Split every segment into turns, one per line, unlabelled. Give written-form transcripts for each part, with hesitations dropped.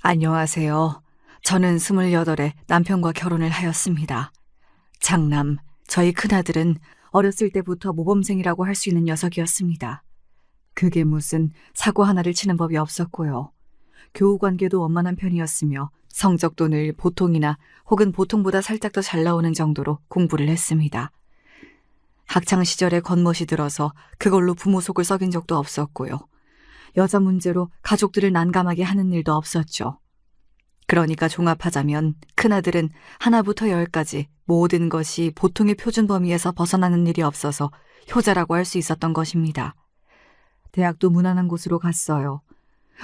안녕하세요. 저는 28에 남편과 결혼을 하였습니다. 장남, 저희 큰아들은 어렸을 때부터 모범생이라고 할 수 있는 녀석이었습니다. 그게 무슨 사고 하나를 치는 법이 없었고요. 교우 관계도 원만한 편이었으며 성적도 늘 보통이나 혹은 보통보다 살짝 더 잘 나오는 정도로 공부를 했습니다. 학창 시절에 겉멋이 들어서 그걸로 부모 속을 썩인 적도 없었고요. 여자 문제로 가족들을 난감하게 하는 일도 없었죠. 그러니까 종합하자면 큰아들은 하나부터 열까지 모든 것이 보통의 표준 범위에서 벗어나는 일이 없어서 효자라고 할 수 있었던 것입니다. 대학도 무난한 곳으로 갔어요.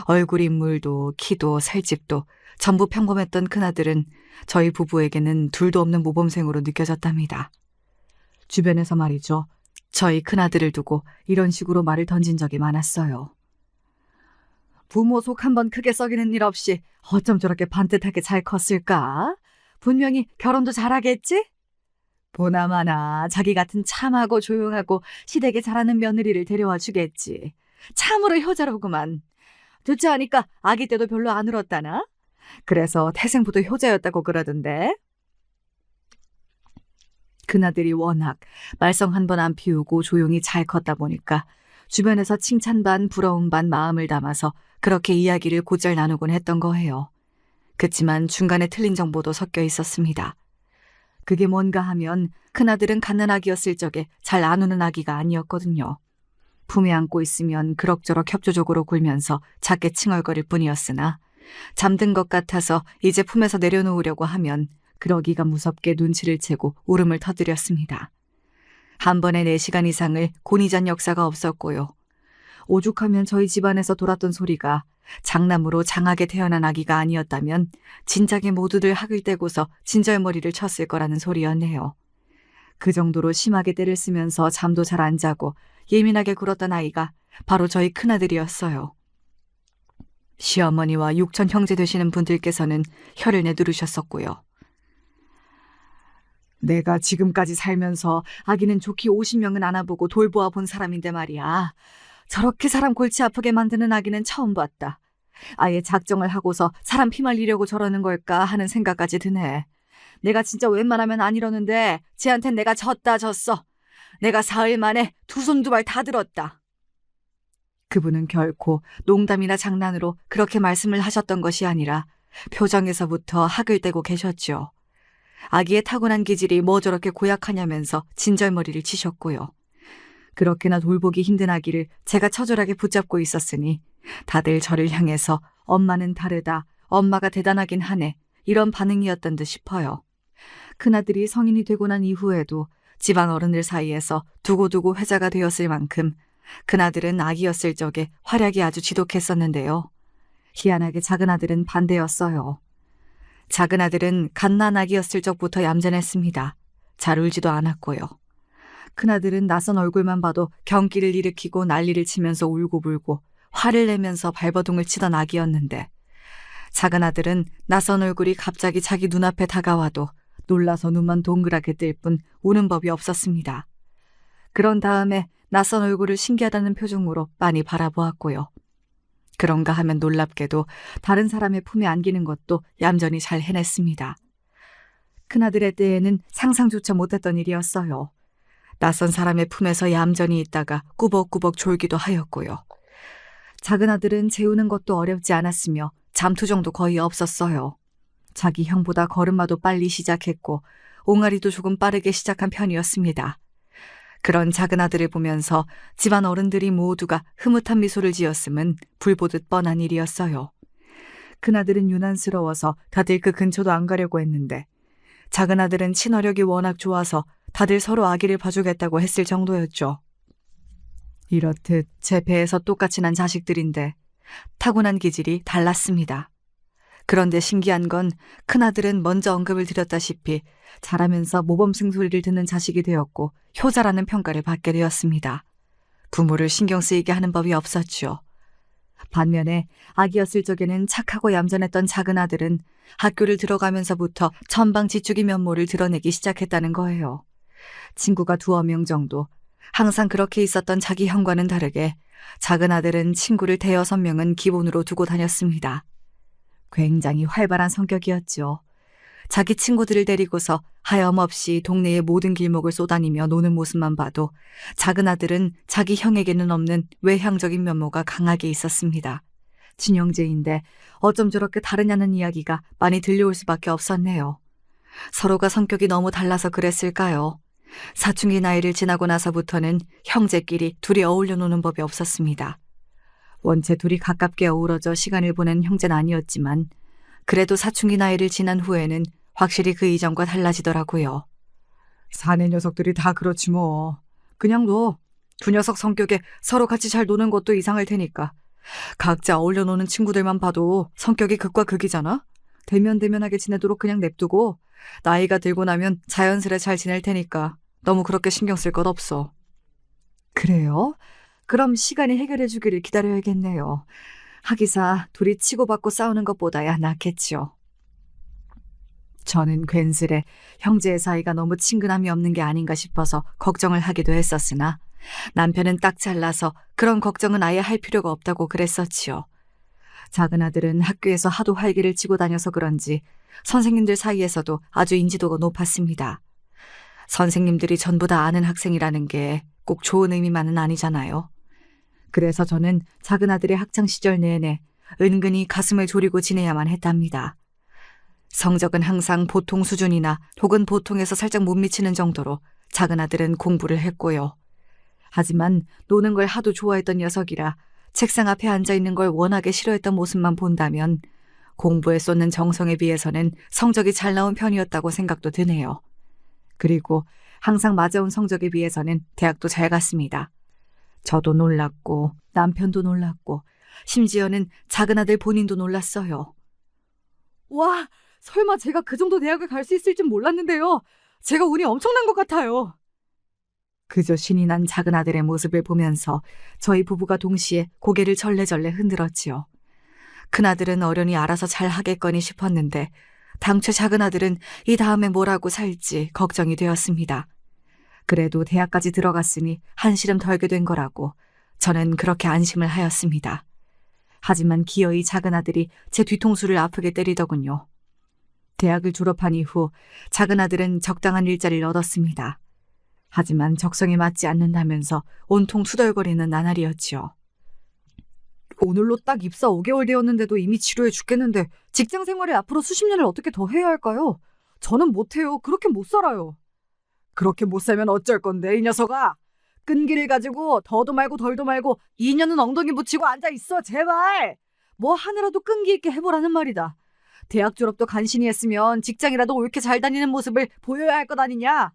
얼굴 인물도 키도 살집도 전부 평범했던 큰아들은 저희 부부에게는 둘도 없는 모범생으로 느껴졌답니다. 주변에서 말이죠. 저희 큰아들을 두고 이런 식으로 말을 던진 적이 많았어요. 부모 속 한 번 크게 썩이는 일 없이 어쩜 저렇게 반듯하게 잘 컸을까? 분명히 결혼도 잘하겠지? 보나마나 자기 같은 참하고 조용하고 시댁에 잘하는 며느리를 데려와 주겠지. 참으로 효자로구만. 듣지 않으니까 아기 때도 별로 안 울었다나? 그래서 태생부터 효자였다고 그러던데. 그나들이 워낙 말썽 한 번 안 피우고 조용히 잘 컸다 보니까 주변에서 칭찬 반 부러움 반 마음을 담아서 그렇게 이야기를 곧잘 나누곤 했던 거예요. 그치만 중간에 틀린 정보도 섞여 있었습니다. 그게 뭔가 하면 큰아들은 갓난아기였을 적에 잘 안 우는 아기가 아니었거든요. 품에 안고 있으면 그럭저럭 협조적으로 굴면서 작게 칭얼거릴 뿐이었으나 잠든 것 같아서 이제 품에서 내려놓으려고 하면 그러기가 무섭게 눈치를 채고 울음을 터뜨렸습니다. 한 번에 4시간 이상을 곤히 잔 역사가 없었고요. 오죽하면 저희 집안에서 돌았던 소리가 장남으로 장하게 태어난 아기가 아니었다면 진작에 모두들 학을 떼고서 진절머리를 쳤을 거라는 소리였네요. 그 정도로 심하게 때를 쓰면서 잠도 잘 안 자고 예민하게 굴었던 아이가 바로 저희 큰아들이었어요. 시어머니와 육천 형제 되시는 분들께서는 혀를 내두르셨었고요. 내가 지금까지 살면서 아기는 좋게 50명은 안아보고 돌보아 본 사람인데 말이야. 저렇게 사람 골치 아프게 만드는 아기는 처음 봤다. 아예 작정을 하고서 사람 피 말리려고 저러는 걸까 하는 생각까지 드네. 내가 진짜 웬만하면 안 이러는데 쟤한텐 내가 졌어. 내가 사흘 만에 두 손 두 발 다 들었다. 그분은 결코 농담이나 장난으로 그렇게 말씀을 하셨던 것이 아니라 표정에서부터 학을 떼고 계셨죠. 아기의 타고난 기질이 뭐 저렇게 고약하냐면서 진절머리를 치셨고요. 그렇게나 돌보기 힘든 아기를 제가 처절하게 붙잡고 있었으니 다들 저를 향해서 엄마는 다르다, 엄마가 대단하긴 하네, 이런 반응이었던 듯 싶어요. 큰아들이 성인이 되고 난 이후에도 집안 어른들 사이에서 두고두고 회자가 되었을 만큼 큰아들은 아기였을 적에 활약이 아주 지독했었는데요. 희한하게 작은아들은 반대였어요. 작은아들은 갓난아기였을 적부터 얌전했습니다. 잘 울지도 않았고요. 큰아들은 낯선 얼굴만 봐도 경기를 일으키고 난리를 치면서 울고불고 화를 내면서 발버둥을 치던 아기였는데 작은아들은 낯선 얼굴이 갑자기 자기 눈앞에 다가와도 놀라서 눈만 동그랗게 뜰 뿐 우는 법이 없었습니다. 그런 다음에 낯선 얼굴을 신기하다는 표정으로 빤히 바라보았고요. 그런가 하면 놀랍게도 다른 사람의 품에 안기는 것도 얌전히 잘 해냈습니다. 큰아들의 때에는 상상조차 못했던 일이었어요. 낯선 사람의 품에서 얌전히 있다가 꾸벅꾸벅 졸기도 하였고요. 작은아들은 재우는 것도 어렵지 않았으며 잠투정도 거의 없었어요. 자기 형보다 걸음마도 빨리 시작했고 옹알이도 조금 빠르게 시작한 편이었습니다. 그런 작은아들을 보면서 집안 어른들이 모두가 흐뭇한 미소를 지었음은 불보듯 뻔한 일이었어요. 큰아들은 유난스러워서 다들 그 근처도 안 가려고 했는데 작은아들은 친화력이 워낙 좋아서 다들 서로 아기를 봐주겠다고 했을 정도였죠. 이렇듯 제 배에서 똑같이 난 자식들인데 타고난 기질이 달랐습니다. 그런데 신기한 건 큰아들은 먼저 언급을 드렸다시피 자라면서 모범생 소리를 듣는 자식이 되었고 효자라는 평가를 받게 되었습니다. 부모를 신경 쓰이게 하는 법이 없었죠. 반면에 아기였을 적에는 착하고 얌전했던 작은아들은 학교를 들어가면서부터 천방지축의 면모를 드러내기 시작했다는 거예요. 친구가 2명 정도, 항상 그렇게 있었던 자기 형과는 다르게 작은아들은 친구를 5-6명은 기본으로 두고 다녔습니다. 굉장히 활발한 성격이었죠. 자기 친구들을 데리고서 하염없이 동네의 모든 길목을 쏘다니며 노는 모습만 봐도 작은 아들은 자기 형에게는 없는 외향적인 면모가 강하게 있었습니다. 친형제인데 어쩜 저렇게 다르냐는 이야기가 많이 들려올 수밖에 없었네요. 서로가 성격이 너무 달라서 그랬을까요? 사춘기 나이를 지나고 나서부터는 형제끼리 둘이 어울려 노는 법이 없었습니다. 원체 둘이 가깝게 어우러져 시간을 보낸 형제는 아니었지만 그래도 사춘기 나이를 지난 후에는 확실히 그 이전과 달라지더라고요. 사내 녀석들이 다 그렇지 뭐. 그냥 너 두 녀석 성격에 서로 같이 잘 노는 것도 이상할 테니까. 각자 어울려 노는 친구들만 봐도 성격이 극과 극이잖아? 대면대면하게 지내도록 그냥 냅두고 나이가 들고 나면 자연스레 잘 지낼 테니까 너무 그렇게 신경 쓸 것 없어. 그래요? 그럼 시간이 해결해 주기를 기다려야겠네요. 하기사 둘이 치고받고 싸우는 것보다야 낫겠지요. 저는 괜스레 형제의 사이가 너무 친근함이 없는 게 아닌가 싶어서 걱정을 하기도 했었으나 남편은 딱 잘라서 그런 걱정은 아예 할 필요가 없다고 그랬었지요. 작은 아들은 학교에서 하도 활기를 치고 다녀서 그런지 선생님들 사이에서도 아주 인지도가 높았습니다. 선생님들이 전부 다 아는 학생이라는 게 꼭 좋은 의미만은 아니잖아요. 그래서 저는 작은 아들의 학창시절 내내 은근히 가슴을 졸이고 지내야만 했답니다. 성적은 항상 보통 수준이나 혹은 보통에서 살짝 못 미치는 정도로 작은 아들은 공부를 했고요. 하지만 노는 걸 하도 좋아했던 녀석이라 책상 앞에 앉아있는 걸 워낙에 싫어했던 모습만 본다면 공부에 쏟는 정성에 비해서는 성적이 잘 나온 편이었다고 생각도 드네요. 그리고 항상 맞아온 성적에 비해서는 대학도 잘 갔습니다. 저도 놀랐고 남편도 놀랐고 심지어는 작은 아들 본인도 놀랐어요. 와, 설마 제가 그 정도 대학을 갈 수 있을 줄 몰랐는데요. 제가 운이 엄청난 것 같아요. 그저 신이 난 작은 아들의 모습을 보면서 저희 부부가 동시에 고개를 절레절레 흔들었지요. 큰아들은 어련히 알아서 잘 하겠거니 싶었는데 당최 작은 아들은 이 다음에 뭘 하고 살지 걱정이 되었습니다. 그래도 대학까지 들어갔으니 한시름 덜게 된 거라고 저는 그렇게 안심을 하였습니다. 하지만 기어이 작은 아들이 제 뒤통수를 아프게 때리더군요. 대학을 졸업한 이후 작은 아들은 적당한 일자리를 얻었습니다. 하지만 적성에 맞지 않는다면서 온통 투덜거리는 나날이었지요. 오늘로 딱 입사 5개월 되었는데도 이미 지루해 죽겠는데 직장 생활에 앞으로 수십 년을 어떻게 더 해야 할까요? 저는 못해요. 그렇게 못 살아요. 그렇게 못 살면 어쩔 건데 이 녀석아. 끈기를 가지고 더도 말고 덜도 말고 2년은 엉덩이 붙이고 앉아있어 제발. 뭐 하느라도 끈기 있게 해보라는 말이다. 대학 졸업도 간신히 했으면 직장이라도 옳게 잘 다니는 모습을 보여야 할 것 아니냐.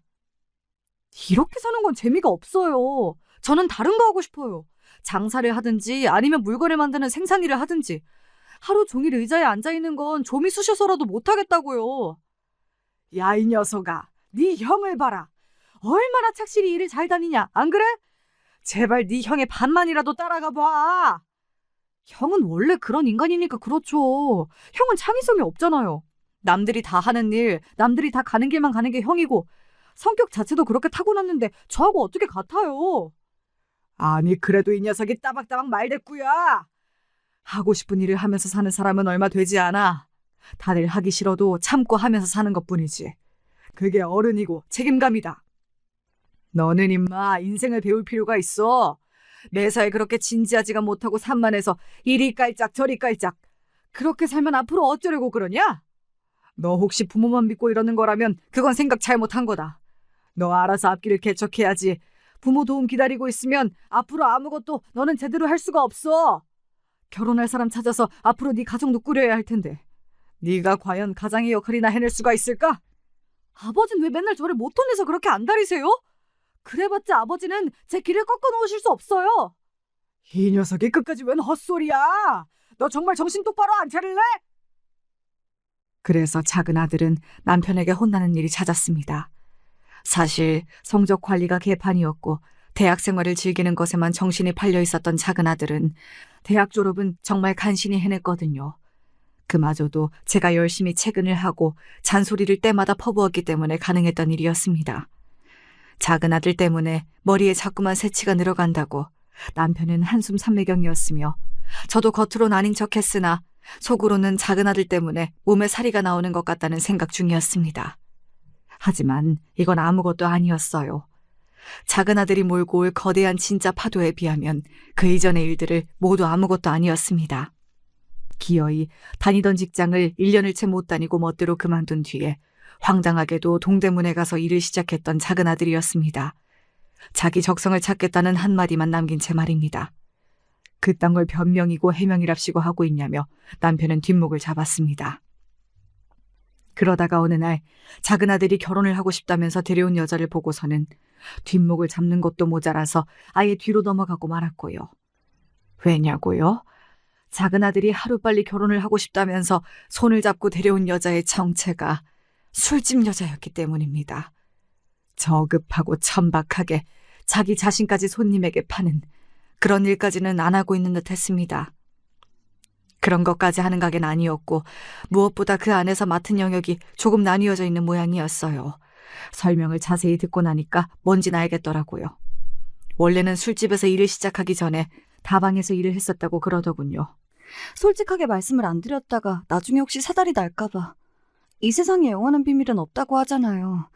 이렇게 사는 건 재미가 없어요. 저는 다른 거 하고 싶어요. 장사를 하든지 아니면 물건을 만드는 생산일을 하든지. 하루 종일 의자에 앉아있는 건 좀이 쑤셔서라도 못하겠다고요. 야, 이 녀석아. 네 형을 봐라. 얼마나 착실히 일을 잘 다니냐. 안 그래? 제발 네 형의 반만이라도 따라가 봐. 형은 원래 그런 인간이니까 그렇죠. 형은 창의성이 없잖아요. 남들이 다 하는 일, 남들이 다 가는 길만 가는 게 형이고 성격 자체도 그렇게 타고났는데 저하고 어떻게 같아요? 아니 그래도 이 녀석이 따박따박 말대꾸야. 하고 싶은 일을 하면서 사는 사람은 얼마 되지 않아. 다들 하기 싫어도 참고 하면서 사는 것뿐이지. 그게 어른이고 책임감이다. 너는 임마 인생을 배울 필요가 있어. 매사에 그렇게 진지하지가 못하고 산만해서 이리 깔짝 저리 깔짝. 그렇게 살면 앞으로 어쩌려고 그러냐? 너 혹시 부모만 믿고 이러는 거라면 그건 생각 잘못한 거다. 너 알아서 앞길을 개척해야지. 부모 도움 기다리고 있으면 앞으로 아무것도 너는 제대로 할 수가 없어. 결혼할 사람 찾아서 앞으로 네 가정도 꾸려야 할 텐데 네가 과연 가장의 역할이나 해낼 수가 있을까? 아버지는 왜 맨날 저를 못 혼내서 그렇게 안달이세요? 그래봤자 아버지는 제 길을 꺾어놓으실 수 없어요. 이 녀석이 끝까지 웬 헛소리야. 너 정말 정신 똑바로 안 차릴래? 그래서 작은 아들은 남편에게 혼나는 일이 잦았습니다. 사실 성적 관리가 개판이었고 대학 생활을 즐기는 것에만 정신이 팔려 있었던 작은 아들은 대학 졸업은 정말 간신히 해냈거든요. 그마저도 제가 열심히 채근을 하고 잔소리를 때마다 퍼부었기 때문에 가능했던 일이었습니다. 작은 아들 때문에 머리에 자꾸만 새치가 늘어간다고 남편은 한숨 삼매경이었으며 저도 겉으론 아닌 척했으나 속으로는 작은 아들 때문에 몸에 살이가 나오는 것 같다는 생각 중이었습니다. 하지만 이건 아무것도 아니었어요. 작은 아들이 몰고 올 거대한 진짜 파도에 비하면 그 이전의 일들을 모두 아무것도 아니었습니다. 기어이 다니던 직장을 1년을 채 못 다니고 멋대로 그만둔 뒤에 황당하게도 동대문에 가서 일을 시작했던 작은 아들이었습니다. 자기 적성을 찾겠다는 한마디만 남긴 채 말입니다. 그딴 걸 변명이고 해명이랍시고 하고 있냐며 남편은 뒷목을 잡았습니다. 그러다가 어느 날 작은 아들이 결혼을 하고 싶다면서 데려온 여자를 보고서는 뒷목을 잡는 것도 모자라서 아예 뒤로 넘어가고 말았고요. 왜냐고요? 작은 아들이 하루빨리 결혼을 하고 싶다면서 손을 잡고 데려온 여자의 정체가 술집 여자였기 때문입니다. 저급하고 천박하게 자기 자신까지 손님에게 파는 그런 일까지는 안 하고 있는 듯 했습니다. 그런 것까지 하는 가게는 아니었고 무엇보다 그 안에서 맡은 영역이 조금 나뉘어져 있는 모양이었어요. 설명을 자세히 듣고 나니까 뭔진 알겠더라고요. 원래는 술집에서 일을 시작하기 전에 다방에서 일을 했었다고 그러더군요.
솔직하게 말씀을 안 드렸다가 나중에 혹시 사달이 날까봐. 이 세상에 영원한 비밀은 없다고 하잖아요.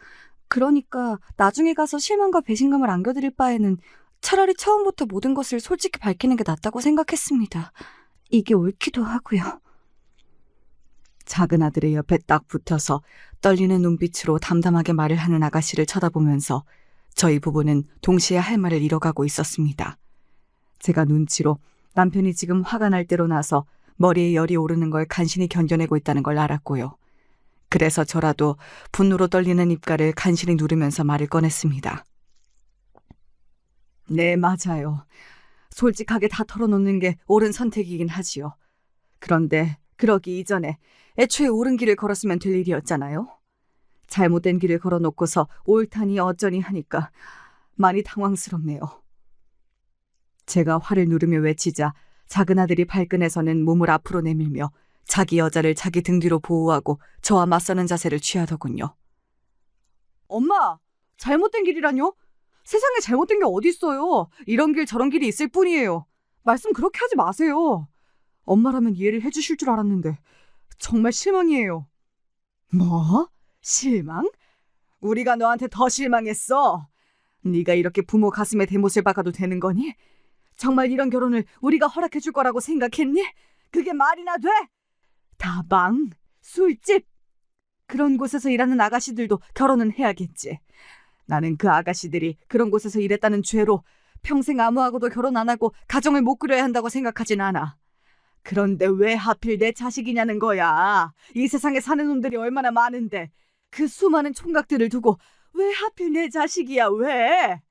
그러니까 나중에 가서 실망과 배신감을 안겨드릴 바에는 차라리 처음부터 모든 것을 솔직히 밝히는 게 낫다고 생각했습니다. 이게 옳기도 하고요.
작은 아들의 옆에 딱 붙어서 떨리는 눈빛으로 담담하게 말을 하는 아가씨를 쳐다보면서 저희 부부는 동시에 할 말을 잃어가고 있었습니다. 제가 눈치로 남편이 지금 화가 날 대로 나서 머리에 열이 오르는 걸 간신히 견뎌내고 있다는 걸 알았고요. 그래서 저라도 분노로 떨리는 입가를 간신히 누르면서 말을 꺼냈습니다. 네, 맞아요. 솔직하게 다 털어놓는 게 옳은 선택이긴 하지요. 그런데 그러기 이전에 애초에 옳은 길을 걸었으면 될 일이었잖아요. 잘못된 길을 걸어놓고서 옳다니 어쩌니 하니까 많이 당황스럽네요. 제가 화를 누르며 외치자 작은 아들이 발끈해서는 몸을 앞으로 내밀며 자기 여자를 자기 등 뒤로 보호하고 저와 맞서는 자세를 취하더군요. 엄마, 잘못된 길이라뇨? 세상에 잘못된 게 어딨어요. 이런 길 저런 길이 있을 뿐이에요. 말씀 그렇게 하지 마세요. 엄마라면 이해를 해주실 줄 알았는데 정말 실망이에요. 뭐? 실망? 우리가 너한테 더 실망했어. 네가 이렇게 부모 가슴에 대못을 박아도 되는 거니? 정말 이런 결혼을 우리가 허락해 줄 거라고 생각했니? 그게 말이나 돼? 다방, 술집, 그런 곳에서 일하는 아가씨들도 결혼은 해야겠지. 나는 그 아가씨들이 그런 곳에서 일했다는 죄로 평생 아무하고도 결혼 안 하고 가정을 못 꾸려야 한다고 생각하진 않아. 그런데 왜 하필 내 자식이냐는 거야. 이 세상에 사는 놈들이 얼마나 많은데 그 수많은 총각들을 두고 왜 하필 내 자식이야, 왜?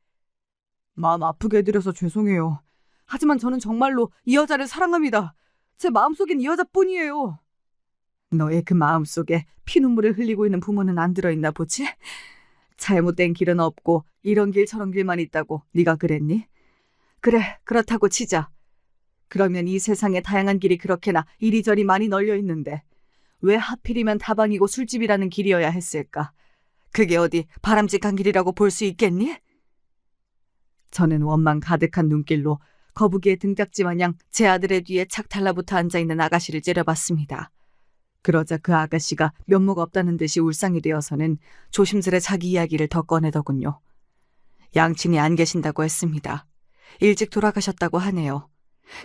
마음 아프게 해드려서 죄송해요. 하지만 저는 정말로 이 여자를 사랑합니다. 제 마음속엔 이 여자뿐이에요. 너의 그 마음속에 피눈물을 흘리고 있는 부모는 안 들어있나 보지? 잘못된 길은 없고 이런 길 저런 길만 있다고 네가 그랬니? 그래, 그렇다고 치자. 그러면 이 세상에 다양한 길이 그렇게나 이리저리 많이 널려 있는데 왜 하필이면 다방이고 술집이라는 길이어야 했을까? 그게 어디 바람직한 길이라고 볼 수 있겠니? 저는 원망 가득한 눈길로 거북이의 등딱지 마냥 제 아들의 뒤에 착 달라붙어 앉아있는 아가씨를 째려봤습니다. 그러자 그 아가씨가 면목 없다는 듯이 울상이 되어서는 조심스레 자기 이야기를 더 꺼내더군요. 양친이 안 계신다고 했습니다. 일찍 돌아가셨다고 하네요.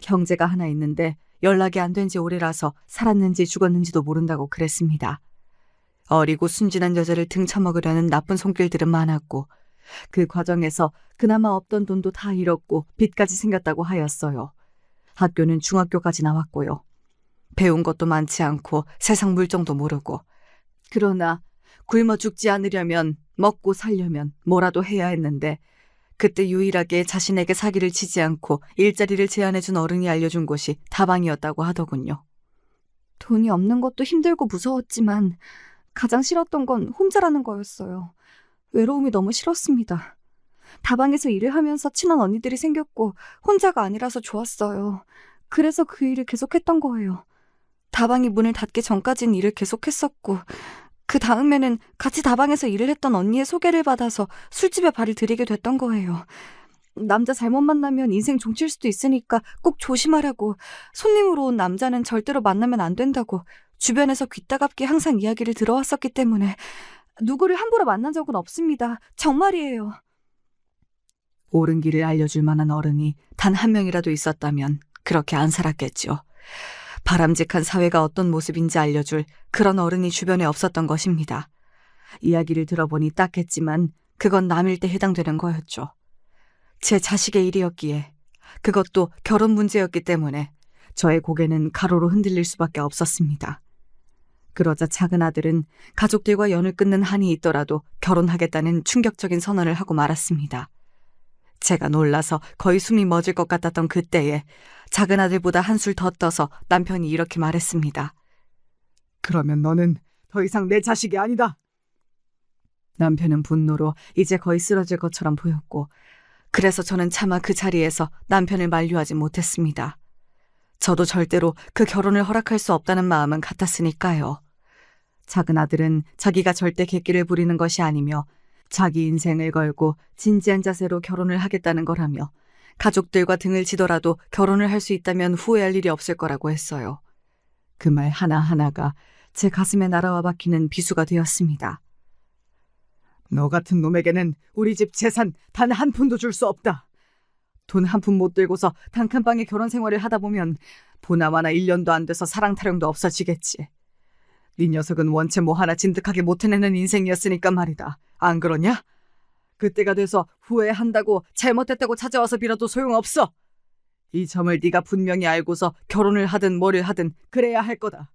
형제가 하나 있는데 연락이 안 된 지 오래라서 살았는지 죽었는지도 모른다고 그랬습니다. 어리고 순진한 여자를 등쳐먹으려는 나쁜 손길들은 많았고 그 과정에서 그나마 없던 돈도 다 잃었고 빚까지 생겼다고 하였어요. 학교는 중학교까지 나왔고요. 배운 것도 많지 않고 세상 물정도 모르고. 그러나 굶어 죽지 않으려면 먹고 살려면 뭐라도 해야 했는데 그때 유일하게 자신에게 사기를 치지 않고 일자리를 제안해준 어른이 알려준 곳이 다방이었다고 하더군요.
돈이 없는 것도 힘들고 무서웠지만 가장 싫었던 건 혼자라는 거였어요. 외로움이 너무 싫었습니다. 다방에서 일을 하면서 친한 언니들이 생겼고 혼자가 아니라서 좋았어요. 그래서 그 일을 계속했던 거예요. 다방이 문을 닫기 전까지는 일을 계속했었고 그 다음에는 같이 다방에서 일을 했던 언니의 소개를 받아서 술집에 발을 들이게 됐던 거예요. 남자 잘못 만나면 인생 종칠 수도 있으니까 꼭 조심하라고, 손님으로 온 남자는 절대로 만나면 안 된다고 주변에서 귀따갑게 항상 이야기를 들어왔었기 때문에 누구를 함부로 만난 적은 없습니다. 정말이에요.
옳은 길을 알려줄 만한 어른이 단 한 명이라도 있었다면 그렇게 안 살았겠죠. 바람직한 사회가 어떤 모습인지 알려줄 그런 어른이 주변에 없었던 것입니다. 이야기를 들어보니 딱했지만 그건 남일 때 해당되는 거였죠. 제 자식의 일이었기에, 그것도 결혼 문제였기 때문에 저의 고개는 가로로 흔들릴 수밖에 없었습니다. 그러자 작은 아들은 가족들과 연을 끊는 한이 있더라도 결혼하겠다는 충격적인 선언을 하고 말았습니다. 제가 놀라서 거의 숨이 멎을 것 같았던 그때에 작은 아들보다 한술 더 떠서 남편이 이렇게 말했습니다. 그러면 너는 더 이상 내 자식이 아니다. 남편은 분노로 이제 거의 쓰러질 것처럼 보였고, 그래서 저는 차마 그 자리에서 남편을 만류하지 못했습니다. 저도 절대로 그 결혼을 허락할 수 없다는 마음은 같았으니까요. 작은 아들은 자기가 절대 객기를 부리는 것이 아니며 자기 인생을 걸고 진지한 자세로 결혼을 하겠다는 거라며 가족들과 등을 지더라도 결혼을 할 수 있다면 후회할 일이 없을 거라고 했어요. 그 말 하나하나가 제 가슴에 날아와 박히는 비수가 되었습니다. 너 같은 놈에게는 우리 집 재산 단 한 푼도 줄 수 없다. 돈 한 푼 못 들고서 단칸방에 결혼 생활을 하다 보면 보나마나 1년도 안 돼서 사랑 타령도 없어지겠지. 네 녀석은 원체 뭐 하나 진득하게 못 해내는 인생이었으니까 말이다. 안 그러냐? 그때가 돼서 후회한다고 잘못했다고 찾아와서 빌어도 소용없어. 이 점을 네가 분명히 알고서 결혼을 하든 뭐를 하든 그래야 할 거다.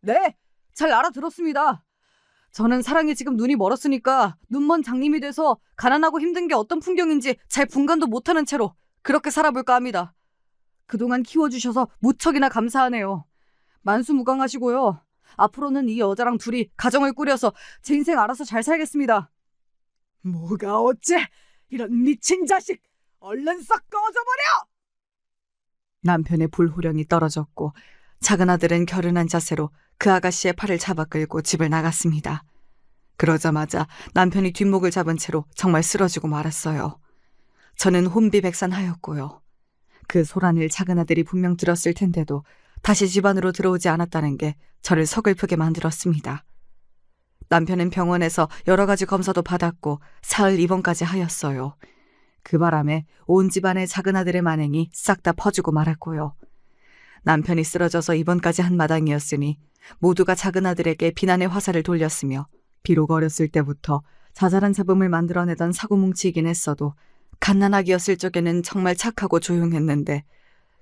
네, 잘 알아들었습니다. 저는 사랑에 지금 눈이 멀었으니까 눈먼 장님이 돼서 가난하고 힘든 게 어떤 풍경인지 잘 분간도 못하는 채로 그렇게 살아볼까 합니다. 그동안 키워주셔서 무척이나 감사하네요. 만수무강하시고요. 앞으로는 이 여자랑 둘이 가정을 꾸려서 제 인생 알아서 잘 살겠습니다. 뭐가 어째? 이런 미친 자식! 얼른 썩 꺼져버려! 남편의 불호령이 떨어졌고 작은 아들은 결연한 자세로 그 아가씨의 팔을 잡아 끌고 집을 나갔습니다. 그러자마자 남편이 뒷목을 잡은 채로 정말 쓰러지고 말았어요. 저는 혼비백산하였고요. 그 소란을 작은 아들이 분명 들었을 텐데도 다시 집 안으로 들어오지 않았다는 게 저를 서글프게 만들었습니다. 남편은 병원에서 여러 가지 검사도 받았고 사흘 입원까지 하였어요. 그 바람에 온 집안의 작은 아들의 만행이 싹 다 퍼지고 말았고요. 남편이 쓰러져서 입원까지 한 마당이었으니 모두가 작은 아들에게 비난의 화살을 돌렸으며, 비록 어렸을 때부터 자잘한 잡음을 만들어내던 사고뭉치이긴 했어도 갓난아기였을 적에는 정말 착하고 조용했는데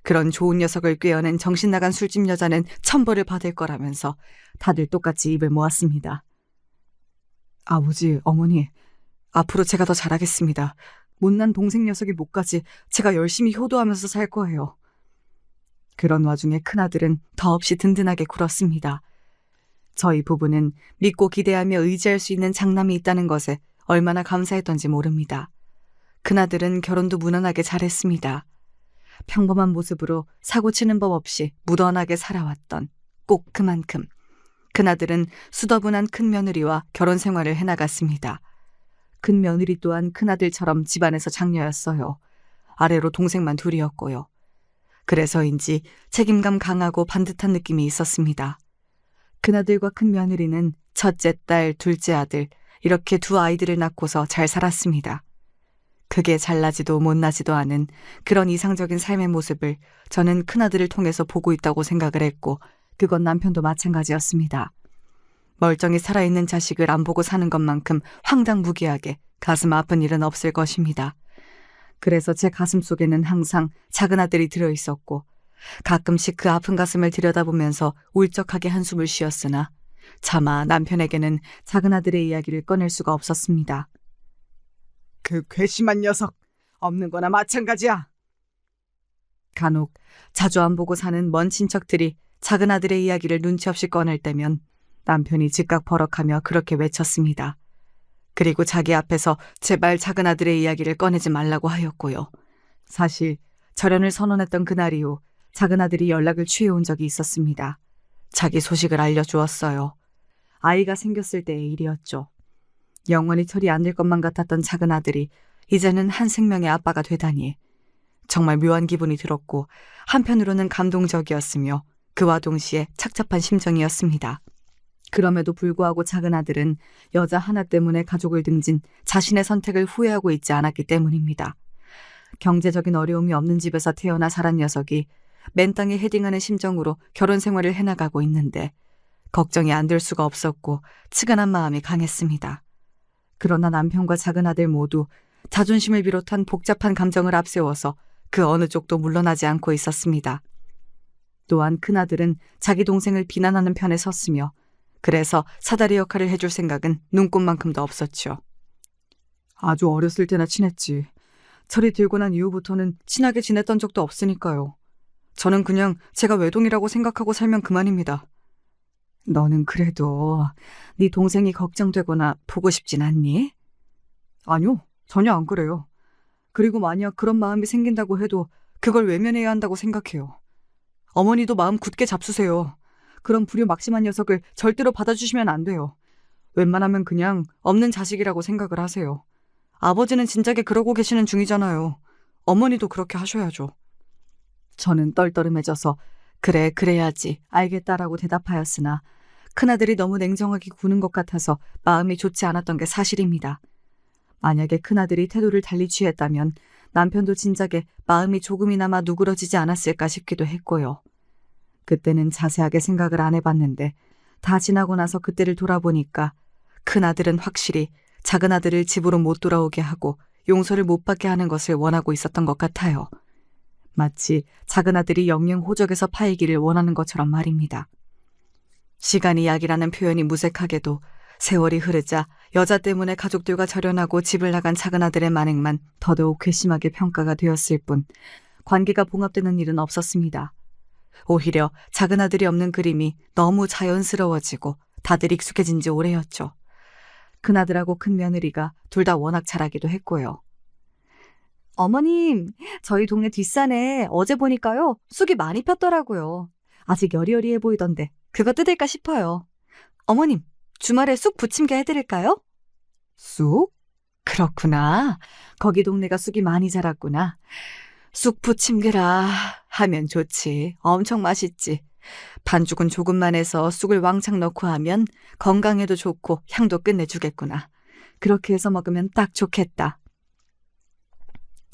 그런 좋은 녀석을 꿰어낸 정신나간 술집 여자는 천벌을 받을 거라면서 다들 똑같이 입을 모았습니다. 아버지, 어머니, 앞으로 제가 더 잘하겠습니다. 못난 동생 녀석이 못가지 제가 열심히 효도하면서 살 거예요. 그런 와중에 큰아들은 더없이 든든하게 굴었습니다. 저희 부부는 믿고 기대하며 의지할 수 있는 장남이 있다는 것에 얼마나 감사했던지 모릅니다. 큰아들은 결혼도 무난하게 잘했습니다. 평범한 모습으로 사고치는 법 없이 무던하게 살아왔던 꼭 그만큼 큰아들은 수더분한 큰며느리와 결혼 생활을 해나갔습니다. 큰며느리 또한 큰아들처럼 집안에서 장녀였어요. 아래로 동생만 둘이었고요. 그래서인지 책임감 강하고 반듯한 느낌이 있었습니다. 큰아들과 큰며느리는 첫째 딸, 둘째 아들 이렇게 두 아이들을 낳고서 잘 살았습니다. 크게 잘나지도 못나지도 않은 그런 이상적인 삶의 모습을 저는 큰아들을 통해서 보고 있다고 생각을 했고, 그건 남편도 마찬가지였습니다. 멀쩡히 살아있는 자식을 안 보고 사는 것만큼 황당무계하게 가슴 아픈 일은 없을 것입니다. 그래서 제 가슴 속에는 항상 작은 아들이 들어있었고, 가끔씩 그 아픈 가슴을 들여다보면서 울적하게 한숨을 쉬었으나 차마 남편에게는 작은 아들의 이야기를 꺼낼 수가 없었습니다. 그 괘씸한 녀석, 없는 거나 마찬가지야. 간혹 자주 안 보고 사는 먼 친척들이 작은 아들의 이야기를 눈치 없이 꺼낼 때면 남편이 즉각 버럭하며 그렇게 외쳤습니다. 그리고 자기 앞에서 제발 작은 아들의 이야기를 꺼내지 말라고 하였고요. 사실 절연을 선언했던 그날 이후 작은 아들이 연락을 취해온 적이 있었습니다. 자기 소식을 알려주었어요. 아이가 생겼을 때의 일이었죠. 영원히 철이 안 들 것만 같았던 작은 아들이 이제는 한 생명의 아빠가 되다니. 정말 묘한 기분이 들었고 한편으로는 감동적이었으며 그와 동시에 착잡한 심정이었습니다. 그럼에도 불구하고 작은 아들은 여자 하나 때문에 가족을 등진 자신의 선택을 후회하고 있지 않았기 때문입니다. 경제적인 어려움이 없는 집에서 태어나 자란 녀석이 맨땅에 헤딩하는 심정으로 결혼 생활을 해나가고 있는데 걱정이 안 될 수가 없었고 측은한 마음이 강했습니다. 그러나 남편과 작은 아들 모두 자존심을 비롯한 복잡한 감정을 앞세워서 그 어느 쪽도 물러나지 않고 있었습니다. 또한 큰아들은 자기 동생을 비난하는 편에 섰으며 그래서 사다리 역할을 해줄 생각은 눈꼽만큼도 없었죠. 아주 어렸을 때나 친했지. 철이 들고 난 이후부터는 친하게 지냈던 적도 없으니까요. 저는 그냥 제가 외동이라고 생각하고 살면 그만입니다. 너는 그래도 네 동생이 걱정되거나 보고 싶진 않니? 아니요, 전혀 안 그래요. 그리고 만약 그런 마음이 생긴다고 해도 그걸 외면해야 한다고 생각해요. 어머니도 마음 굳게 잡수세요. 그런 불효막심한 녀석을 절대로 받아주시면 안 돼요. 웬만하면 그냥 없는 자식이라고 생각을 하세요. 아버지는 진작에 그러고 계시는 중이잖아요. 어머니도 그렇게 하셔야죠. 저는 떨떠름해져서 그래, 그래야지, 알겠다라고 대답하였으나 큰아들이 너무 냉정하게 구는 것 같아서 마음이 좋지 않았던 게 사실입니다. 만약에 큰아들이 태도를 달리 취했다면 남편도 진작에 마음이 조금이나마 누그러지지 않았을까 싶기도 했고요. 그때는 자세하게 생각을 안 해봤는데 다 지나고 나서 그때를 돌아보니까 큰아들은 확실히 작은아들을 집으로 못 돌아오게 하고 용서를 못 받게 하는 것을 원하고 있었던 것 같아요. 마치 작은아들이 영영 호적에서 파이기를 원하는 것처럼 말입니다. 시간이 약이라는 표현이 무색하게도 세월이 흐르자 여자 때문에 가족들과 절연하고 집을 나간 작은아들의 만행만 더더욱 괘씸하게 평가가 되었을 뿐 관계가 봉합되는 일은 없었습니다. 오히려 작은아들이 없는 그림이 너무 자연스러워지고 다들 익숙해진 지 오래였죠. 큰아들하고 큰며느리가 둘 다 워낙 잘하기도 했고요.
어머님, 저희 동네 뒷산에 어제 보니까요, 쑥이 많이 폈더라고요. 아직 여리여리해 보이던데 그거 뜯을까 싶어요. 어머님, 주말에 쑥 부침개 해드릴까요?
쑥? 그렇구나. 거기 동네가 쑥이 많이 자랐구나. 쑥 부침개라 하면 좋지. 엄청 맛있지. 반죽은 조금만 해서 쑥을 왕창 넣고 하면 건강에도 좋고 향도 끝내주겠구나. 그렇게 해서 먹으면 딱 좋겠다.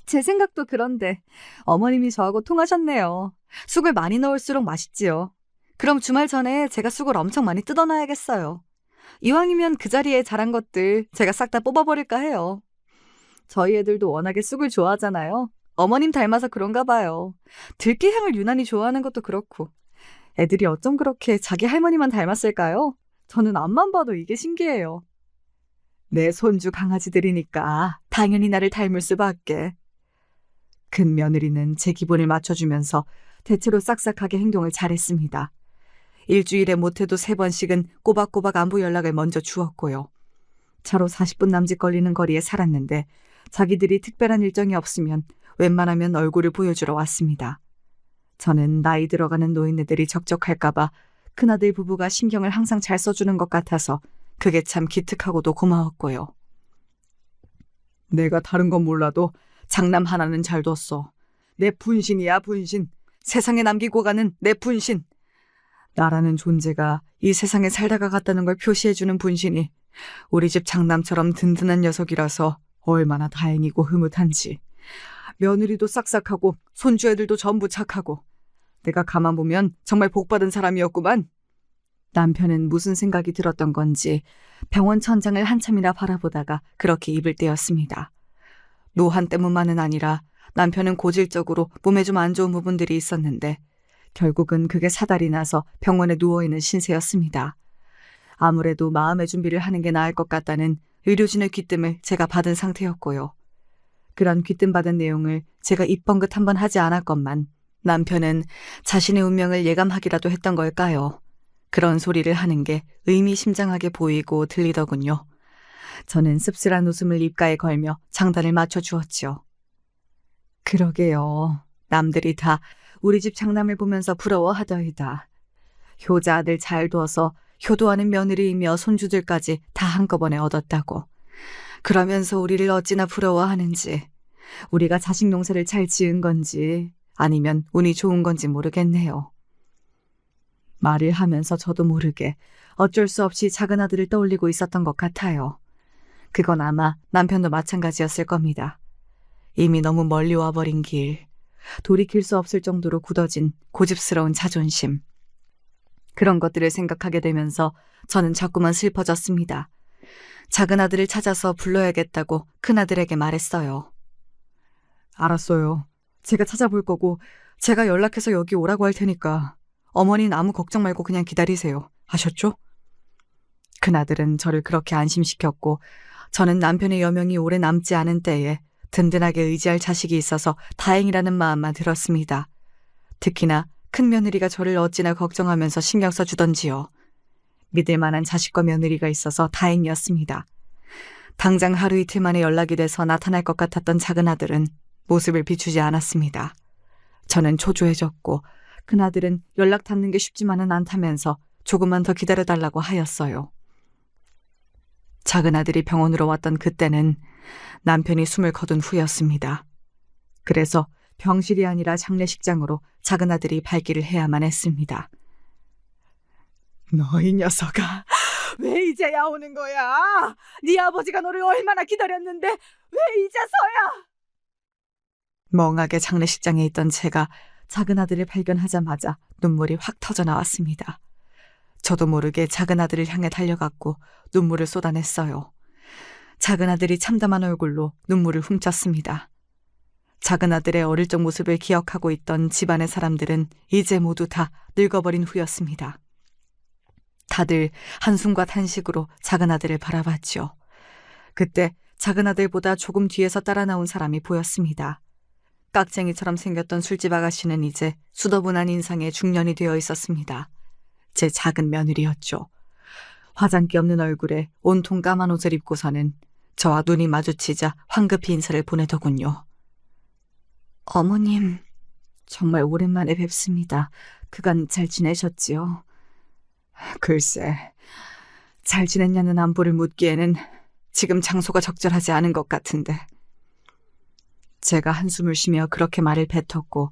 제 생각도 그런데 어머님이 저하고 통하셨네요. 쑥을 많이 넣을수록 맛있지요. 그럼 주말 전에 제가 쑥을 엄청 많이 뜯어놔야겠어요. 이왕이면 그 자리에 자란 것들 제가 싹 다 뽑아버릴까 해요. 저희 애들도 워낙에 쑥을 좋아하잖아요. 어머님 닮아서 그런가 봐요. 들깨향을 유난히 좋아하는 것도 그렇고. 애들이 어쩜 그렇게 자기 할머니만 닮았을까요? 저는 앞만 봐도 이게 신기해요.
내 손주 강아지들이니까 당연히 나를 닮을 수밖에. 큰 며느리는 제 기분을 맞춰주면서 대체로 싹싹하게 행동을 잘했습니다. 일주일에 못해도 3번씩은 꼬박꼬박 안부 연락을 먼저 주었고요. 차로 40분 남짓 걸리는 거리에 살았는데 자기들이 특별한 일정이 없으면 웬만하면 얼굴을 보여주러 왔습니다. 저는 나이 들어가는 노인네들이 적적할까봐 큰아들 부부가 신경을 항상 잘 써주는 것 같아서 그게 참 기특하고도 고마웠고요. 내가 다른 건 몰라도 장남 하나는 잘 뒀어. 내 분신이야, 분신. 세상에 남기고 가는 내 분신. 나라는 존재가 이 세상에 살다가 갔다는 걸 표시해주는 분신이 우리 집 장남처럼 든든한 녀석이라서 얼마나 다행이고 흐뭇한지. 며느리도 싹싹하고 손주 애들도 전부 착하고 내가 가만 보면 정말 복받은 사람이었구만. 남편은 무슨 생각이 들었던 건지 병원 천장을 한참이나 바라보다가 그렇게 입을 떼었습니다. 노한 때문만은 아니라 남편은 고질적으로 몸에 좀 안 좋은 부분들이 있었는데 결국은 그게 사달이 나서 병원에 누워있는 신세였습니다. 아무래도 마음의 준비를 하는 게 나을 것 같다는 의료진의 귀뜸을 제가 받은 상태였고요. 그런 귀뜸받은 내용을 제가 입번긋 한번 하지 않았건만 남편은 자신의 운명을 예감하기라도 했던 걸까요? 그런 소리를 하는 게 의미심장하게 보이고 들리더군요. 저는 씁쓸한 웃음을 입가에 걸며 장단을 맞춰주었죠. 그러게요. 남들이 다 우리 집 장남을 보면서 부러워하더이다. 효자 아들 잘 둬서 효도하는 며느리이며 손주들까지 다 한꺼번에 얻었다고. 그러면서 우리를 어찌나 부러워하는지, 우리가 자식 농사를 잘 지은 건지 아니면 운이 좋은 건지 모르겠네요. 말을 하면서 저도 모르게 어쩔 수 없이 작은 아들을 떠올리고 있었던 것 같아요. 그건 아마 남편도 마찬가지였을 겁니다. 이미 너무 멀리 와버린 길, 돌이킬 수 없을 정도로 굳어진 고집스러운 자존심. 그런 것들을 생각하게 되면서 저는 자꾸만 슬퍼졌습니다. 작은 아들을 찾아서 불러야겠다고 큰아들에게 말했어요. 알았어요. 제가 찾아볼 거고 제가 연락해서 여기 오라고 할 테니까 어머니는 아무 걱정 말고 그냥 기다리세요. 아셨죠? 큰아들은 저를 그렇게 안심시켰고 저는 남편의 여명이 오래 남지 않은 때에 든든하게 의지할 자식이 있어서 다행이라는 마음만 들었습니다. 특히나 큰며느리가 저를 어찌나 걱정하면서 신경 써주던지요. 믿을 만한 자식과 며느리가 있어서 다행이었습니다. 당장 하루 이틀 만에 연락이 돼서 나타날 것 같았던 작은 아들은 모습을 비추지 않았습니다. 저는 초조해졌고 큰아들은 연락 닿는 게 쉽지만은 않다면서 조금만 더 기다려달라고 하였어요. 작은 아들이 병원으로 왔던 그때는 남편이 숨을 거둔 후였습니다. 그래서 병실이 아니라 장례식장으로 작은 아들이 발길을 해야만 했습니다. 너 이 녀석아, 왜 이제야 오는 거야? 네 아버지가 너를 얼마나 기다렸는데 왜 이제서야? 멍하게 장례식장에 있던 제가 작은 아들을 발견하자마자 눈물이 확 터져 나왔습니다. 저도 모르게 작은 아들을 향해 달려갔고 눈물을 쏟아냈어요. 작은 아들이 참담한 얼굴로 눈물을 훔쳤습니다. 작은 아들의 어릴 적 모습을 기억하고 있던 집안의 사람들은 이제 모두 다 늙어버린 후였습니다. 다들 한숨과 탄식으로 작은 아들을 바라봤죠. 그때 작은 아들보다 조금 뒤에서 따라 나온 사람이 보였습니다. 깍쟁이처럼 생겼던 술집 아가씨는 이제 수더분한 인상의 중년이 되어 있었습니다. 제 작은 며느리였죠. 화장기 없는 얼굴에 온통 까만 옷을 입고서는 저와 눈이 마주치자 황급히 인사를 보내더군요. 어머님, 정말 오랜만에 뵙습니다. 그간 잘 지내셨지요? 글쎄, 잘 지냈냐는 안부를 묻기에는 지금 장소가 적절하지 않은 것 같은데. 제가 한숨을 쉬며 그렇게 말을 뱉었고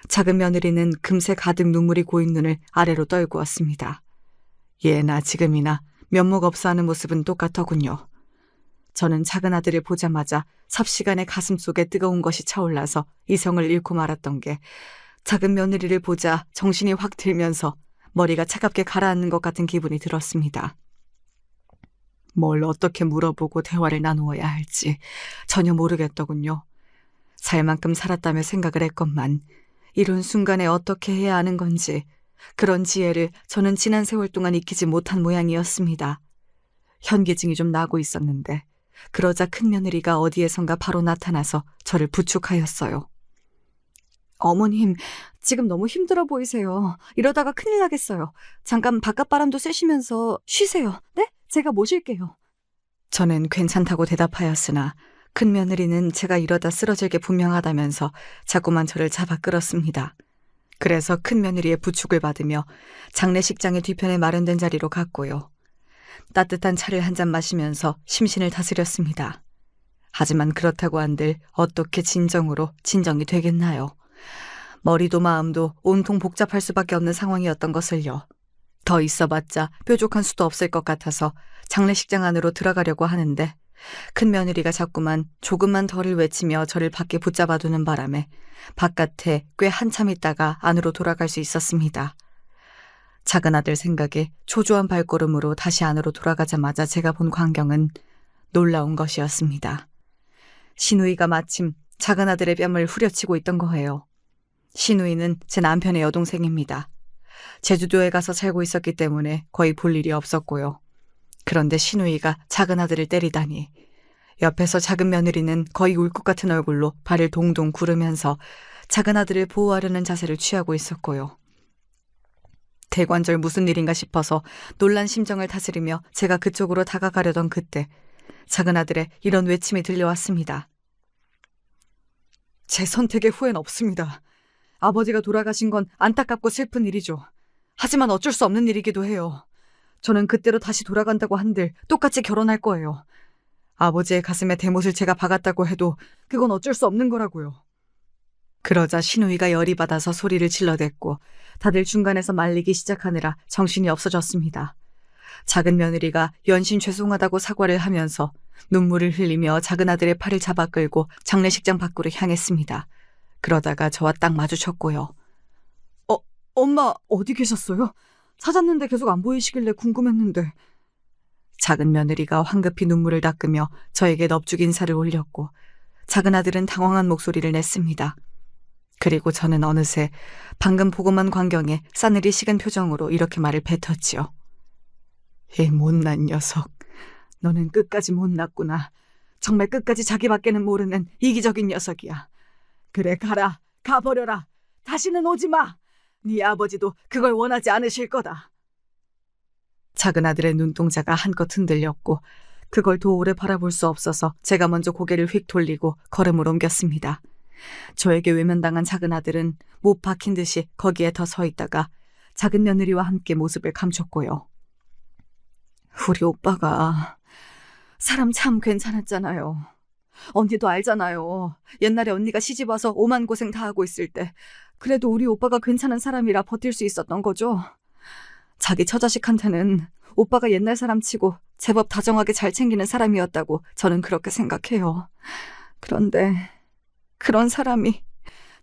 작은 며느리는 금세 가득 눈물이 고인 눈을 아래로 떨구었습니다. 예나 지금이나 면목 없어 하는 모습은 똑같더군요. 저는 작은 아들을 보자마자 삽시간에 가슴속에 뜨거운 것이 차올라서 이성을 잃고 말았던 게 작은 며느리를 보자 정신이 확 들면서 머리가 차갑게 가라앉는 것 같은 기분이 들었습니다. 뭘 어떻게 물어보고 대화를 나누어야 할지 전혀 모르겠더군요. 살 만큼 살았다며 생각을 했건만 이런 순간에 어떻게 해야 하는 건지 그런 지혜를 저는 지난 세월 동안 익히지 못한 모양이었습니다. 현기증이 좀 나고 있었는데 그러자 큰며느리가 어디에선가 바로 나타나서 저를 부축하였어요. 어머님, 지금 너무 힘들어 보이세요. 이러다가 큰일 나겠어요. 잠깐 바깥바람도 쐬시면서 쉬세요. 네? 제가 모실게요. 저는 괜찮다고 대답하였으나 큰며느리는 제가 이러다 쓰러질 게 분명하다면서 자꾸만 저를 잡아 끌었습니다. 그래서 큰며느리의 부축을 받으며 장례식장의 뒤편에 마련된 자리로 갔고요. 따뜻한 차를 한 잔 마시면서 심신을 다스렸습니다. 하지만 그렇다고 한들 어떻게 진정이 되겠나요? 머리도 마음도 온통 복잡할 수밖에 없는 상황이었던 것을요. 더 있어봤자 뾰족한 수도 없을 것 같아서 장례식장 안으로 들어가려고 하는데 큰며느리가 자꾸만 조금만 더를 외치며 저를 밖에 붙잡아두는 바람에 바깥에 꽤 한참 있다가 안으로 돌아갈 수 있었습니다. 작은 아들 생각에 초조한 발걸음으로 다시 안으로 돌아가자마자 제가 본 광경은 놀라운 것이었습니다. 시누이가 마침 작은 아들의 뺨을 후려치고 있던 거예요. 시누이는 제 남편의 여동생입니다. 제주도에 가서 살고 있었기 때문에 거의 볼 일이 없었고요. 그런데 시누이가 작은 아들을 때리다니. 옆에서 작은 며느리는 거의 울 것 같은 얼굴로 발을 동동 구르면서 작은 아들을 보호하려는 자세를 취하고 있었고요. 대관절 무슨 일인가 싶어서 놀란 심정을 다스리며 제가 그쪽으로 다가가려던 그때 작은 아들의 이런 외침이 들려왔습니다. 제 선택에 후회는 없습니다. 아버지가 돌아가신 건 안타깝고 슬픈 일이죠. 하지만 어쩔 수 없는 일이기도 해요. 저는 그때로 다시 돌아간다고 한들 똑같이 결혼할 거예요. 아버지의 가슴에 대못을 제가 박았다고 해도 그건 어쩔 수 없는 거라고요. 그러자 신우이가 열이 받아서 소리를 질러댔고 다들 중간에서 말리기 시작하느라 정신이 없어졌습니다. 작은 며느리가 연신 죄송하다고 사과를 하면서 눈물을 흘리며 작은 아들의 팔을 잡아 끌고 장례식장 밖으로 향했습니다. 그러다가 저와 딱 마주쳤고요. 엄마 어디 계셨어요? 찾았는데 계속 안 보이시길래 궁금했는데. 작은 며느리가 황급히 눈물을 닦으며 저에게 넙죽 인사를 올렸고 작은 아들은 당황한 목소리를 냈습니다. 그리고 저는 어느새 방금 보고만 광경에 싸늘히 식은 표정으로 이렇게 말을 뱉었지요. 이 못난 녀석, 너는 끝까지 못났구나. 정말 끝까지 자기밖에는 모르는 이기적인 녀석이야. 그래 가라, 가버려라. 다시는 오지 마. 네 아버지도 그걸 원하지 않으실 거다. 작은 아들의 눈동자가 한껏 흔들렸고 그걸 더 오래 바라볼 수 없어서 제가 먼저 고개를 휙 돌리고 걸음을 옮겼습니다. 저에게 외면당한 작은 아들은 못 박힌 듯이 거기에 더 서 있다가 작은 며느리와 함께 모습을 감췄고요. 우리 오빠가 사람 참 괜찮았잖아요. 언니도 알잖아요. 옛날에 언니가 시집와서 오만 고생 다 하고 있을 때 그래도 우리 오빠가 괜찮은 사람이라 버틸 수 있었던 거죠. 자기 처자식한테는 오빠가 옛날 사람 치고 제법 다정하게 잘 챙기는 사람이었다고 저는 그렇게 생각해요. 그런데 그런 사람이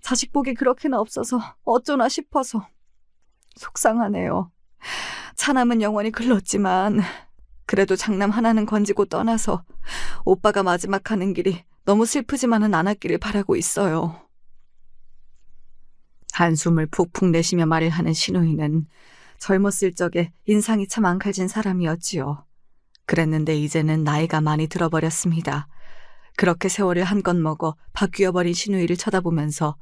자식 복이 그렇게나 없어서 어쩌나 싶어서 속상하네요. 차남은 영원히 글렀지만 그래도 장남 하나는 건지고 떠나서 오빠가 마지막 가는 길이 너무 슬프지만은 않았기를 바라고 있어요. 한숨을 푹푹 내쉬며 말을 하는 신우이는 젊었을 적에 인상이 참 앙칼진 사람이었지요. 그랬는데 이제는 나이가 많이 들어버렸습니다. 그렇게 세월을 한껏 먹어 바뀌어버린 신우이를 쳐다보면서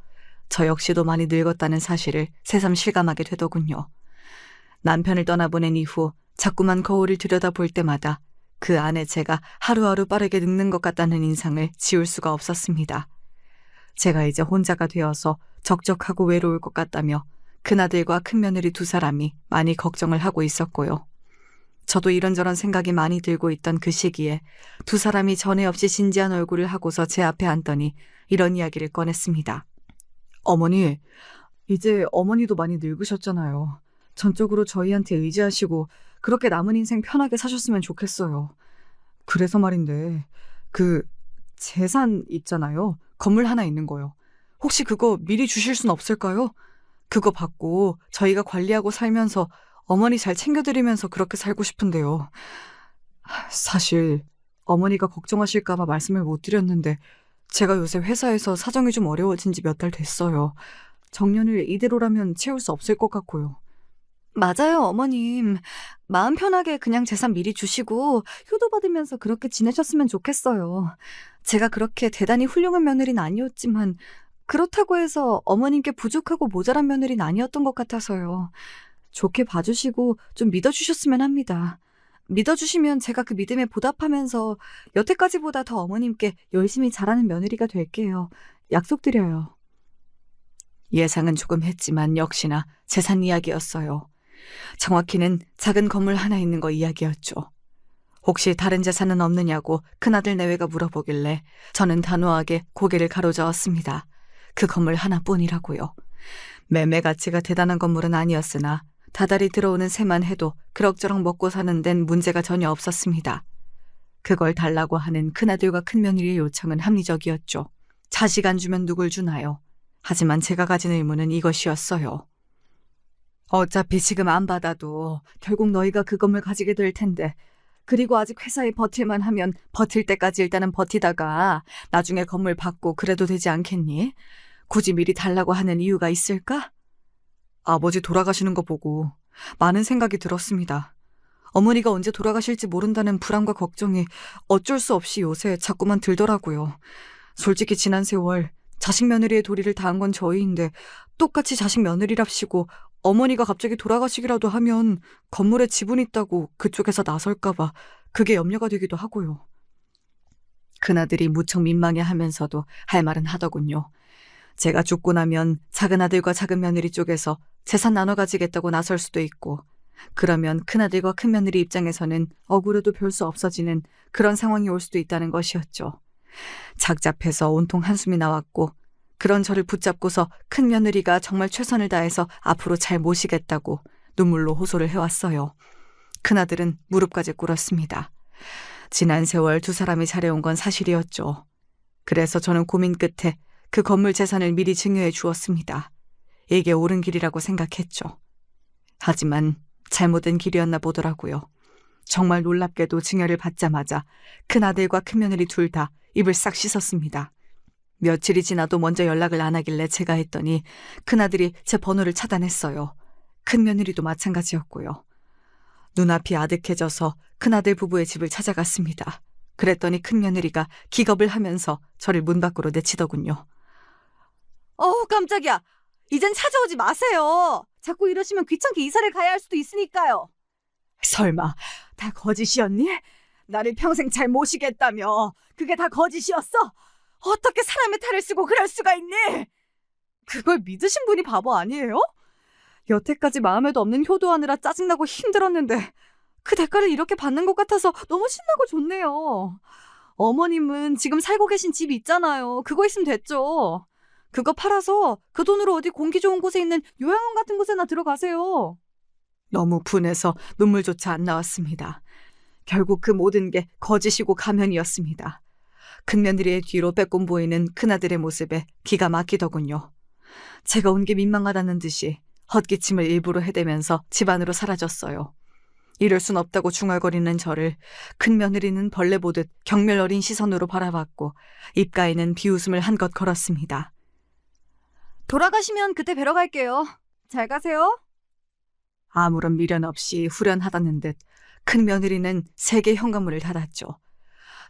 저 역시도 많이 늙었다는 사실을 새삼 실감하게 되더군요. 남편을 떠나보낸 이후 자꾸만 거울을 들여다볼 때마다 그 안에 제가 하루하루 빠르게 늙는 것 같다는 인상을 지울 수가 없었습니다. 제가 이제 혼자가 되어서 적적하고 외로울 것 같다며 큰아들과 큰며느리 두 사람이 많이 걱정을 하고 있었고요. 저도 이런저런 생각이 많이 들고 있던 그 시기에 두 사람이 전에 없이 진지한 얼굴을 하고서 제 앞에 앉더니 이런 이야기를 꺼냈습니다. 어머니, 이제 어머니도 많이 늙으셨잖아요. 전적으로 저희한테 의지하시고 그렇게 남은 인생 편하게 사셨으면 좋겠어요. 그래서 말인데 그 재산 있잖아요. 건물 하나 있는 거요. 혹시 그거 미리 주실 순 없을까요? 그거 받고 저희가 관리하고 살면서 어머니 잘 챙겨드리면서 그렇게 살고 싶은데요. 사실 어머니가 걱정하실까봐 말씀을 못 드렸는데 제가 요새 회사에서 사정이 좀 어려워진 지 몇 달 됐어요. 정년을 이대로라면 채울 수 없을 것 같고요. 맞아요, 어머님. 마음 편하게 그냥 재산 미리 주시고 효도 받으면서 그렇게 지내셨으면 좋겠어요. 제가 그렇게 대단히 훌륭한 며느리는 아니었지만 그렇다고 해서 어머님께 부족하고 모자란 며느리는 아니었던 것 같아서요. 좋게 봐주시고 좀 믿어주셨으면 합니다. 믿어주시면 제가 그 믿음에 보답하면서 여태까지보다 더 어머님께 열심히 잘하는 며느리가 될게요. 약속드려요. 예상은 조금 했지만 역시나 재산 이야기였어요. 정확히는 작은 건물 하나 있는 거 이야기였죠. 혹시 다른 재산은 없느냐고 큰아들 내외가 물어보길래 저는 단호하게 고개를 가로저었습니다. 그 건물 하나뿐이라고요. 매매 가치가 대단한 건물은 아니었으나 다달이 들어오는 새만 해도 그럭저럭 먹고 사는 데는 문제가 전혀 없었습니다. 그걸 달라고 하는 큰아들과 큰며느리의 요청은 합리적이었죠. 자식 안 주면 누굴 주나요? 하지만 제가 가진 의무는 이것이었어요. 어차피 지금 안 받아도 결국 너희가 그 건물 가지게 될 텐데 그리고 아직 회사에 버틸만 하면 버틸 때까지 일단은 버티다가 나중에 건물 받고 그래도 되지 않겠니? 굳이 미리 달라고 하는 이유가 있을까? 아버지 돌아가시는 거 보고 많은 생각이 들었습니다. 어머니가 언제 돌아가실지 모른다는 불안과 걱정이 어쩔 수 없이 요새 자꾸만 들더라고요. 솔직히 지난 세월 자식 며느리의 도리를 다한 건 저희인데 똑같이 자식 며느리랍시고 어머니가 갑자기 돌아가시기라도 하면 건물에 지분 있다고 그쪽에서 나설까봐 그게 염려가 되기도 하고요. 큰아들이 무척 민망해하면서도 할 말은 하더군요. 제가 죽고 나면 작은 아들과 작은 며느리 쪽에서 재산 나눠 가지겠다고 나설 수도 있고 그러면 큰아들과 큰며느리 입장에서는 억울해도 별 수 없어지는 그런 상황이 올 수도 있다는 것이었죠. 작잡해서 온통 한숨이 나왔고 그런 저를 붙잡고서 큰며느리가 정말 최선을 다해서 앞으로 잘 모시겠다고 눈물로 호소를 해왔어요. 큰아들은 무릎까지 꿇었습니다. 지난 세월 두 사람이 잘해온 건 사실이었죠. 그래서 저는 고민 끝에 그 건물 재산을 미리 증여해 주었습니다. 이게 옳은 길이라고 생각했죠. 하지만 잘못된 길이었나 보더라고요. 정말 놀랍게도 증여를 받자마자 큰아들과 큰며느리 둘 다 입을 싹 씻었습니다. 며칠이 지나도 먼저 연락을 안 하길래 제가 했더니 큰아들이 제 번호를 차단했어요. 큰며느리도 마찬가지였고요. 눈앞이 아득해져서 큰아들 부부의 집을 찾아갔습니다. 그랬더니 큰며느리가 기겁을 하면서 저를 문 밖으로 내치더군요.
깜짝이야. 이젠 찾아오지 마세요. 자꾸 이러시면 귀찮게 이사를 가야 할 수도 있으니까요.
설마 다 거짓이었니? 나를 평생 잘 모시겠다며 그게 다 거짓이었어? 어떻게 사람의 탈을 쓰고 그럴 수가 있니?
그걸 믿으신 분이 바보 아니에요? 여태까지 마음에도 없는 효도하느라 짜증나고 힘들었는데 그 대가를 이렇게 받는 것 같아서 너무 신나고 좋네요. 어머님은 지금 살고 계신 집 있잖아요. 그거 있으면 됐죠. 그거 팔아서 그 돈으로 어디 공기 좋은 곳에 있는 요양원 같은 곳에나 들어가세요.
너무 분해서 눈물조차 안 나왔습니다. 결국 그 모든 게 거짓이고 가면이었습니다. 큰며느리의 뒤로 빼꼼 보이는 큰아들의 모습에 기가 막히더군요. 제가 온 게 민망하다는 듯이 헛기침을 일부러 해대면서 집 안으로 사라졌어요. 이럴 순 없다고 중얼거리는 저를 큰며느리는 벌레 보듯 경멸 어린 시선으로 바라봤고 입가에는 비웃음을 한껏 걸었습니다.
돌아가시면 그때 뵈러 갈게요. 잘 가세요.
아무런 미련 없이 후련하다는 듯 큰며느리는 3개 현관문을 닫았죠.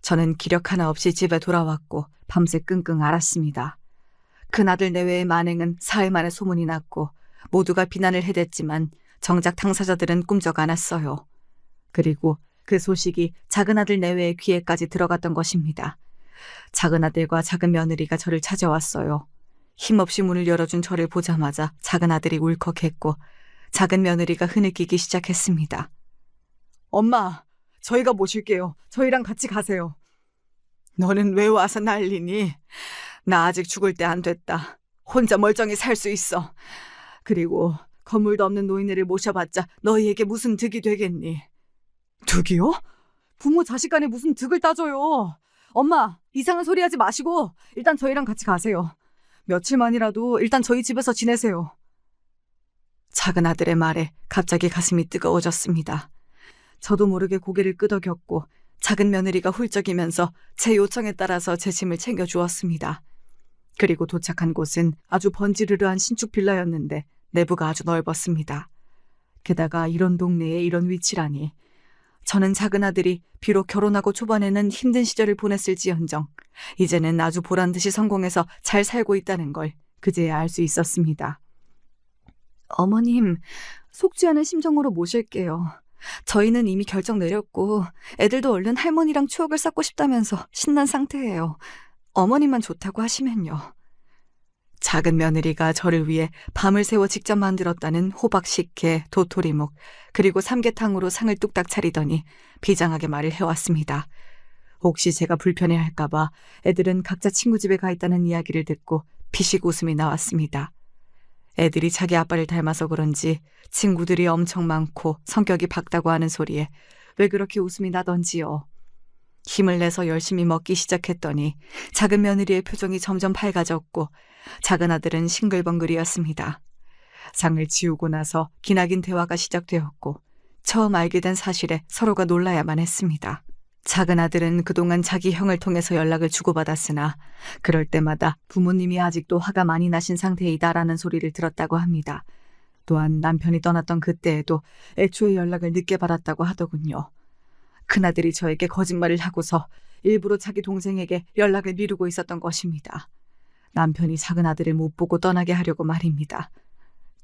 저는 기력 하나 없이 집에 돌아왔고 밤새 끙끙 앓았습니다. 큰아들 내외의 만행은 사흘 만에 소문이 났고 모두가 비난을 해댔지만 정작 당사자들은 꿈쩍 않았어요. 그리고 그 소식이 작은아들 내외의 귀에까지 들어갔던 것입니다. 작은아들과 작은며느리가 저를 찾아왔어요. 힘없이 문을 열어준 저를 보자마자 작은아들이 울컥했고 작은며느리가 흐느끼기 시작했습니다. 엄마, 저희가 모실게요. 저희랑 같이 가세요. 너는 왜 와서 난리니? 나 아직 죽을 때 안 됐다. 혼자 멀쩡히 살 수 있어. 그리고 건물도 없는 노인네를 모셔봤자 너희에게 무슨 득이 되겠니? 득이요?
부모 자식 간에 무슨 득을 따져요. 엄마, 이상한 소리 하지 마시고 일단 저희랑 같이 가세요. 며칠만이라도 일단 저희 집에서 지내세요.
작은아들의 말에 갑자기 가슴이 뜨거워졌습니다. 저도 모르게 고개를 끄덕였고 작은며느리가 훌쩍이면서 제 요청에 따라서 제 짐을 챙겨주었습니다. 그리고 도착한 곳은 아주 번지르르한 신축 빌라였는데 내부가 아주 넓었습니다. 게다가 이런 동네에 이런 위치라니. 저는 작은아들이 비록 결혼하고 초반에는 힘든 시절을 보냈을지언정 이제는 아주 보란듯이 성공해서 잘 살고 있다는 걸 그제야 알 수 있었습니다.
어머님, 속지 않은 심정으로 모실게요. 저희는 이미 결정 내렸고 애들도 얼른 할머니랑 추억을 쌓고 싶다면서 신난 상태예요. 어머님만 좋다고 하시면요.
작은 며느리가 저를 위해 밤을 새워 직접 만들었다는 호박 식혜, 도토리묵, 그리고 삼계탕으로 상을 뚝딱 차리더니 비장하게 말을 해왔습니다. 혹시 제가 불편해할까 봐 애들은 각자 친구 집에 가 있다는 이야기를 듣고 피식 웃음이 나왔습니다. 애들이 자기 아빠를 닮아서 그런지 친구들이 엄청 많고 성격이 밝다고 하는 소리에 왜 그렇게 웃음이 나던지요. 힘을 내서 열심히 먹기 시작했더니 작은 며느리의 표정이 점점 밝아졌고 작은 아들은 싱글벙글이었습니다. 상을 치우고 나서 기나긴 대화가 시작되었고 처음 알게 된 사실에 서로가 놀라야만 했습니다. 작은 아들은 그동안 자기 형을 통해서 연락을 주고받았으나 그럴 때마다 부모님이 아직도 화가 많이 나신 상태이다라는 소리를 들었다고 합니다. 또한 남편이 떠났던 그때에도 애초에 연락을 늦게 받았다고 하더군요. 큰아들이 저에게 거짓말을 하고서 일부러 자기 동생에게 연락을 미루고 있었던 것입니다. 남편이 작은 아들을 못 보고 떠나게 하려고 말입니다.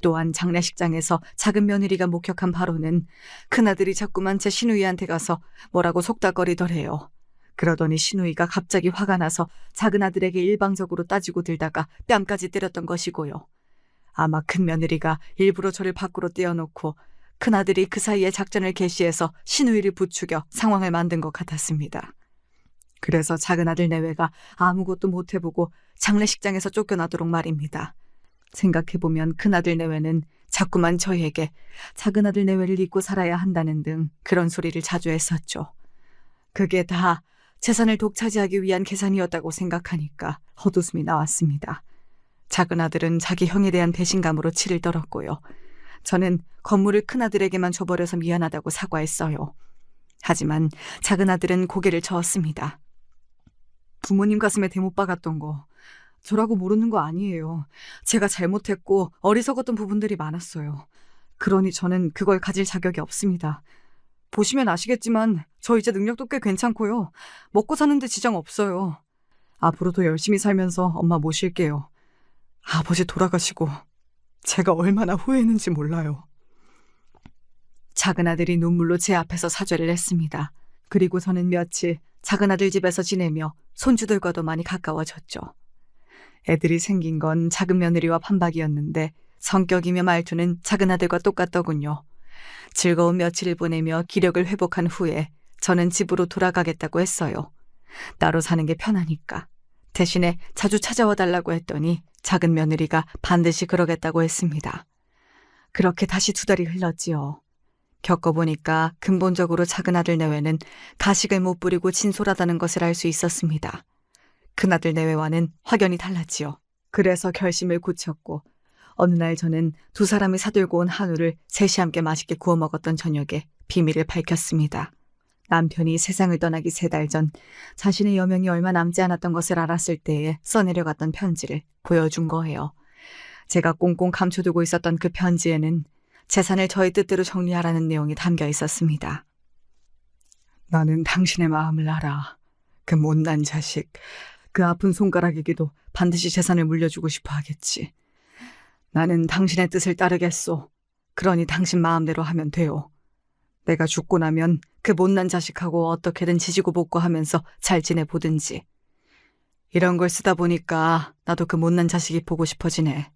또한 장례식장에서 작은 며느리가 목격한 바로는 큰아들이 자꾸만 제 시누이한테 가서 뭐라고 속닥거리더래요. 그러더니 시누이가 갑자기 화가 나서 작은 아들에게 일방적으로 따지고 들다가 뺨까지 때렸던 것이고요. 아마 큰 며느리가 일부러 저를 밖으로 떼어놓고 큰아들이 그 사이에 작전을 개시해서 신우이를 부추겨 상황을 만든 것 같았습니다. 그래서 작은아들 내외가 아무것도 못해보고 장례식장에서 쫓겨나도록 말입니다. 생각해보면 큰아들 내외는 자꾸만 저희에게 작은아들 내외를 잊고 살아야 한다는 등 그런 소리를 자주 했었죠. 그게 다 재산을 독차지하기 위한 계산이었다고 생각하니까 헛웃음이 나왔습니다. 작은아들은 자기 형에 대한 배신감으로 치를 떨었고요. 저는 건물을 큰아들에게만 줘버려서 미안하다고 사과했어요. 하지만 작은아들은 고개를 저었습니다. 부모님 가슴에 대못 박았던 거 저라고 모르는 거 아니에요. 제가 잘못했고 어리석었던 부분들이 많았어요. 그러니 저는 그걸 가질 자격이 없습니다. 보시면 아시겠지만 저 이제 능력도 꽤 괜찮고요. 먹고 사는데 지장 없어요. 앞으로도 열심히 살면서 엄마 모실게요. 아버지 돌아가시고 제가 얼마나 후회했는지 몰라요. 작은아들이 눈물로 제 앞에서 사죄를 했습니다. 그리고 저는 며칠 작은아들 집에서 지내며 손주들과도 많이 가까워졌죠. 애들이 생긴 건 작은 며느리와 판박이었는데 성격이며 말투는 작은아들과 똑같더군요. 즐거운 며칠을 보내며 기력을 회복한 후에 저는 집으로 돌아가겠다고 했어요. 따로 사는 게 편하니까. 대신에 자주 찾아와 달라고 했더니 작은 며느리가 반드시 그러겠다고 했습니다. 그렇게 다시 2달이 흘렀지요. 겪어보니까 근본적으로 작은아들 내외는 가식을 못 부리고 진솔하다는 것을 알 수 있었습니다. 큰아들 내외와는 확연히 달랐지요. 그래서 결심을 굳혔고 어느 날 저는 2 사람이 사들고 온 한우를 셋이 함께 맛있게 구워 먹었던 저녁에 비밀을 밝혔습니다. 남편이 세상을 떠나기 3달 전 자신의 여명이 얼마 남지 않았던 것을 알았을 때에 써내려갔던 편지를 보여준 거예요. 제가 꽁꽁 감춰두고 있었던 그 편지에는 재산을 저의 뜻대로 정리하라는 내용이 담겨 있었습니다. 나는 당신의 마음을 알아. 그 못난 자식, 그 아픈 손가락에게도 반드시 재산을 물려주고 싶어 하겠지. 나는 당신의 뜻을 따르겠소. 그러니 당신 마음대로 하면 돼요. 내가 죽고 나면 그 못난 자식하고 어떻게든 지지고 볶고하면서 잘 지내보든지. 이런 걸 쓰다 보니까 나도 그 못난 자식이 보고 싶어지네.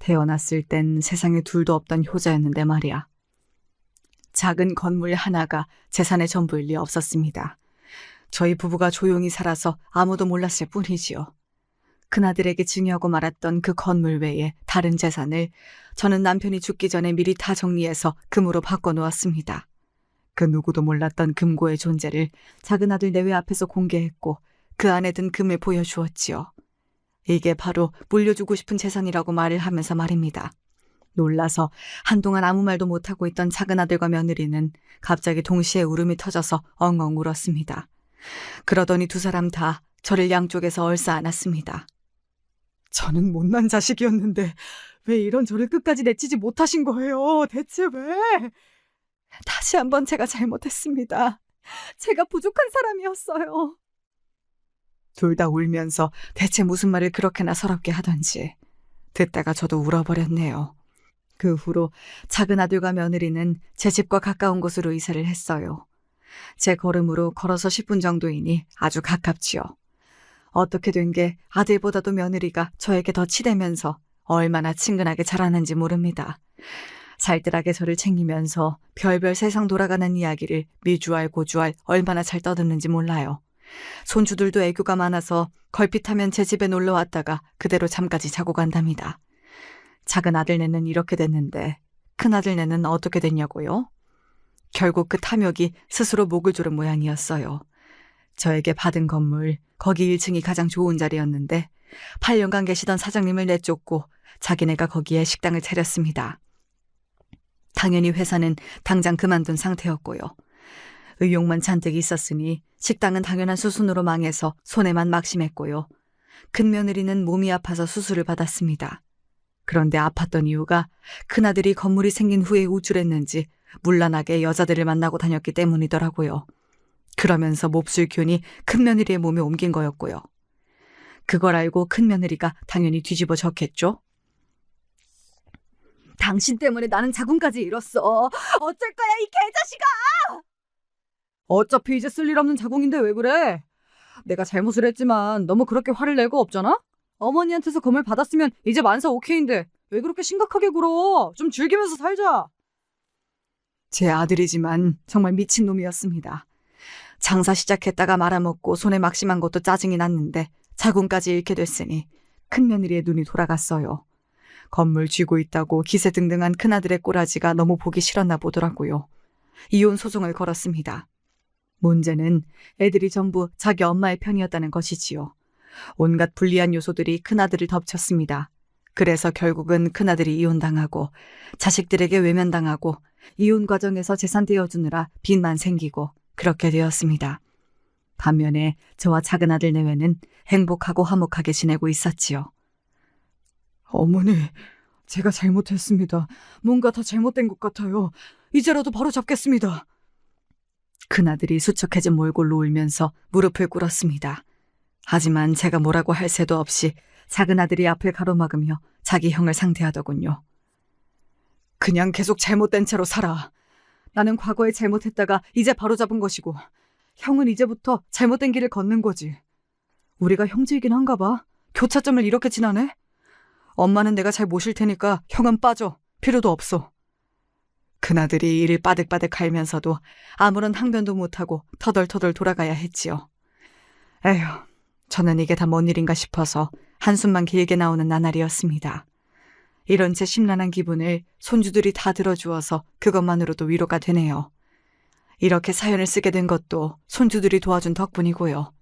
태어났을 땐 세상에 둘도 없던 효자였는데 말이야. 작은 건물 하나가 재산의 전부일 리 없었습니다. 저희 부부가 조용히 살아서 아무도 몰랐을 뿐이지요. 큰아들에게 증여하고 말았던 그 건물 외에 다른 재산을 저는 남편이 죽기 전에 미리 다 정리해서 금으로 바꿔놓았습니다. 그 누구도 몰랐던 금고의 존재를 작은아들 내외 앞에서 공개했고 그 안에 든 금을 보여주었지요. 이게 바로 물려주고 싶은 재산이라고 말을 하면서 말입니다. 놀라서 한동안 아무 말도 못하고 있던 작은아들과 며느리는 갑자기 동시에 울음이 터져서 엉엉 울었습니다. 그러더니 2 사람 다 저를 양쪽에서 얼싸안았습니다. 저는 못난 자식이었는데 왜 이런 저를 끝까지 내치지 못하신 거예요? 대체 왜? 다시 한번 제가 잘못했습니다. 제가 부족한 사람이었어요. 2 다 울면서 대체 무슨 말을 그렇게나 서럽게 하던지 듣다가 저도 울어버렸네요. 그 후로 작은아들과 며느리는 제 집과 가까운 곳으로 이사를 했어요. 제 걸음으로 걸어서 10분 정도이니 아주 가깝지요. 어떻게 된 게 아들보다도 며느리가 저에게 더 치대면서 얼마나 친근하게 자라는지 모릅니다. 살뜰하게 저를 챙기면서 별별 세상 돌아가는 이야기를 미주알 고주알 얼마나 잘 떠드는지 몰라요. 손주들도 애교가 많아서 걸핏하면 제 집에 놀러 왔다가 그대로 잠까지 자고 간답니다. 작은 아들네는 이렇게 됐는데 큰 아들네는 어떻게 됐냐고요? 결국 그 탐욕이 스스로 목을 조른 모양이었어요. 저에게 받은 건물, 거기 1층이 가장 좋은 자리였는데 8년간 계시던 사장님을 내쫓고 자기네가 거기에 식당을 차렸습니다. 당연히 회사는 당장 그만둔 상태였고요. 의욕만 잔뜩 있었으니 식당은 당연한 수순으로 망해서 손해만 막심했고요. 큰 며느리는 몸이 아파서 수술을 받았습니다. 그런데 아팠던 이유가 큰아들이 건물이 생긴 후에 우쭐했는지 문란하게 여자들을 만나고 다녔기 때문이더라고요. 그러면서 몹쓸 균이 큰 며느리의 몸에 옮긴 거였고요. 그걸 알고 큰 며느리가 당연히 뒤집어졌겠죠? 당신 때문에 나는 자궁까지 잃었어. 어쩔 거야 이 개자식아! 어차피 이제 쓸 일 없는 자궁인데 왜 그래? 내가 잘못을 했지만 너무 그렇게 화를 낼 거 없잖아? 어머니한테서 검을 받았으면 이제 만사 오케이인데 왜 그렇게 심각하게 굴어? 좀 즐기면서 살자. 제 아들이지만 정말 미친놈이었습니다. 장사 시작했다가 말아먹고 손에 막심한 것도 짜증이 났는데 자궁까지 잃게 됐으니 큰며느리의 눈이 돌아갔어요. 건물 쥐고 있다고 기세등등한 큰아들의 꼬라지가 너무 보기 싫었나 보더라고요. 이혼 소송을 걸었습니다. 문제는 애들이 전부 자기 엄마의 편이었다는 것이지요. 온갖 불리한 요소들이 큰아들을 덮쳤습니다. 그래서 결국은 큰아들이 이혼당하고 자식들에게 외면당하고 이혼 과정에서 재산 떼어주느라 빚만 생기고 그렇게 되었습니다. 반면에 저와 작은아들 내외는 행복하고 화목하게 지내고 있었지요. 어머니, 제가 잘못했습니다. 뭔가 더 잘못된 것 같아요. 이제라도 바로 잡겠습니다. 큰아들이 수척해진 몰골로 울면서 무릎을 꿇었습니다. 하지만 제가 뭐라고 할 새도 없이 작은아들이 앞을 가로막으며 자기 형을 상대하더군요. 그냥 계속 잘못된 채로 살아. 나는 과거에 잘못했다가 이제 바로잡은 것이고 형은 이제부터 잘못된 길을 걷는 거지. 우리가 형제이긴 한가 봐. 교차점을 이렇게 지나네? 엄마는 내가 잘 모실 테니까 형은 빠져. 필요도 없어. 큰아들이 이를 빠득빠득 갈면서도 아무런 항변도 못하고 터덜터덜 돌아가야 했지요. 에휴, 저는 이게 다 뭔 일인가 싶어서 한숨만 길게 나오는 나날이었습니다. 이런 제 심란한 기분을 손주들이 다 들어주어서 그것만으로도 위로가 되네요. 이렇게 사연을 쓰게 된 것도 손주들이 도와준 덕분이고요.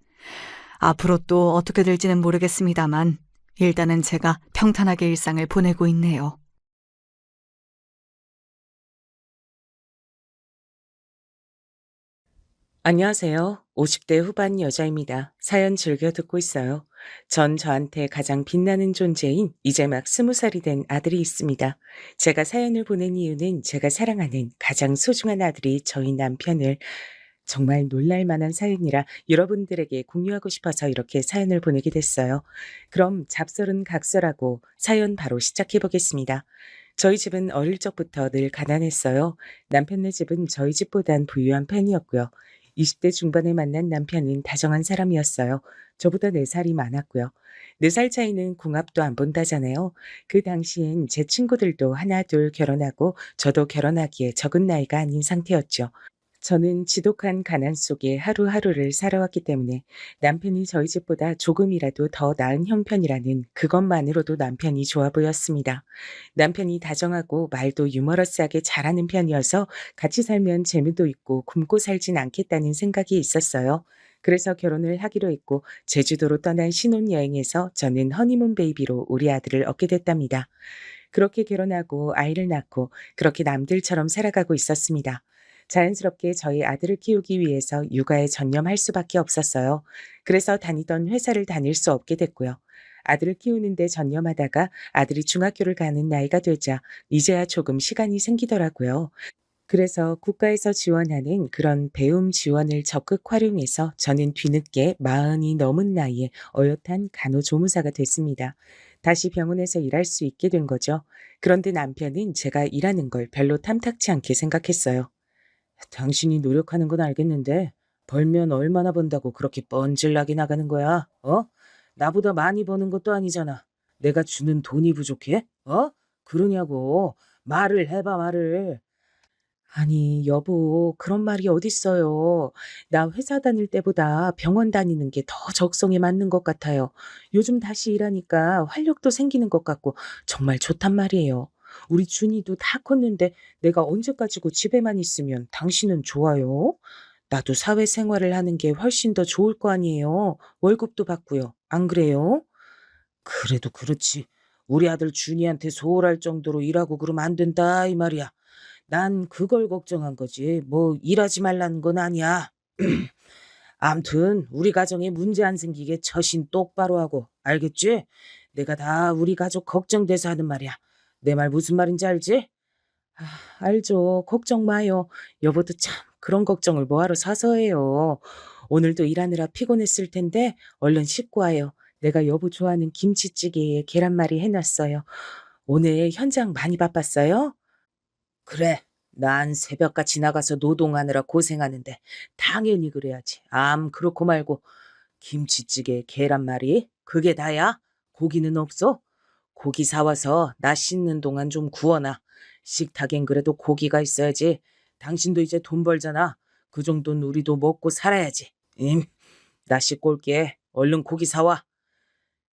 앞으로 또 어떻게 될지는 모르겠습니다만 일단은 제가 평탄하게 일상을 보내고 있네요.
안녕하세요. 50대 후반 여자입니다. 사연 즐겨 듣고 있어요. 전 저한테 가장 빛나는 존재인 이제 막 20살이 된 아들이 있습니다. 제가 사연을 보낸 이유는 제가 사랑하는 가장 소중한 아들이 저희 남편을 정말 놀랄 만한 사연이라 여러분들에게 공유하고 싶어서 이렇게 사연을 보내게 됐어요. 그럼 잡설은 각설하고 사연 바로 시작해 보겠습니다. 저희 집은 어릴 적부터 늘 가난했어요. 남편네 집은 저희 집보단 부유한 편이었고요. 20대 중반에 만난 남편은 다정한 사람이었어요. 저보다 4살이 많았고요. 4살 차이는 궁합도 안 본다잖아요. 그 당시엔 제 친구들도 하나 둘 결혼하고 저도 결혼하기에 적은 나이가 아닌 상태였죠. 저는 지독한 가난 속에 하루하루를 살아왔기 때문에 남편이 저희 집보다 조금이라도 더 나은 형편이라는 그것만으로도 남편이 좋아 보였습니다. 남편이 다정하고 말도 유머러스하게 잘하는 편이어서 같이 살면 재미도 있고 굶고 살진 않겠다는 생각이 있었어요. 그래서 결혼을 하기로 했고 제주도로 떠난 신혼여행에서 저는 허니문 베이비로 우리 아들을 얻게 됐답니다. 그렇게 결혼하고 아이를 낳고 그렇게 남들처럼 살아가고 있었습니다. 자연스럽게 저희 아들을 키우기 위해서 육아에 전념할 수밖에 없었어요. 그래서 다니던 회사를 다닐 수 없게 됐고요. 아들을 키우는데 전념하다가 아들이 중학교를 가는 나이가 되자 이제야 조금 시간이 생기더라고요. 그래서 국가에서 지원하는 그런 배움 지원을 적극 활용해서 저는 뒤늦게 40이 넘은 나이에 어엿한 간호조무사가 됐습니다. 다시 병원에서 일할 수 있게 된 거죠. 그런데 남편은 제가 일하는 걸 별로 탐탁치 않게 생각했어요. 당신이 노력하는 건 알겠는데 벌면 얼마나 번다고 그렇게 뻔질나게 나가는 거야? 어? 나보다 많이 버는 것도 아니잖아. 내가 주는 돈이 부족해? 어? 그러냐고. 말을 해봐, 말을. 아니, 여보, 그런 말이 어딨어요. 나 회사 다닐 때보다 병원 다니는 게 더 적성에 맞는 것 같아요. 요즘 다시 일하니까 활력도 생기는 것 같고 정말 좋단 말이에요. 우리 준이도 다 컸는데 내가 언제까지고 집에만 있으면 당신은 좋아요? 나도 사회생활을 하는 게 훨씬 더 좋을 거 아니에요. 월급도 받고요. 안 그래요? 그래도 그렇지. 우리 아들 준이한테 소홀할 정도로 일하고 그러면 안 된다 이 말이야. 난 그걸 걱정한 거지. 뭐 일하지 말라는 건 아니야. 암튼 우리 가정에 문제 안 생기게 처신 똑바로 하고 알겠지? 내가 다 우리 가족 걱정돼서 하는 말이야. 내 말 무슨 말인지 알지? 아, 알죠. 걱정 마요. 여보도 참 그런 걱정을 뭐하러 사서 해요. 오늘도 일하느라 피곤했을 텐데 얼른 씻고 와요. 내가 여보 좋아하는 김치찌개에 계란말이 해놨어요. 오늘 현장 많이 바빴어요? 그래. 난 새벽같이 나가서 노동하느라 고생하는데 당연히 그래야지. 그렇고 말고 김치찌개 계란말이? 그게 다야? 고기는 없어? 고기 사와서 나 씻는 동안 좀 구워놔. 식탁엔 그래도 고기가 있어야지. 당신도 이제 돈 벌잖아. 그 정도는 우리도 먹고 살아야지. 나 씻고 올게. 얼른 고기 사와.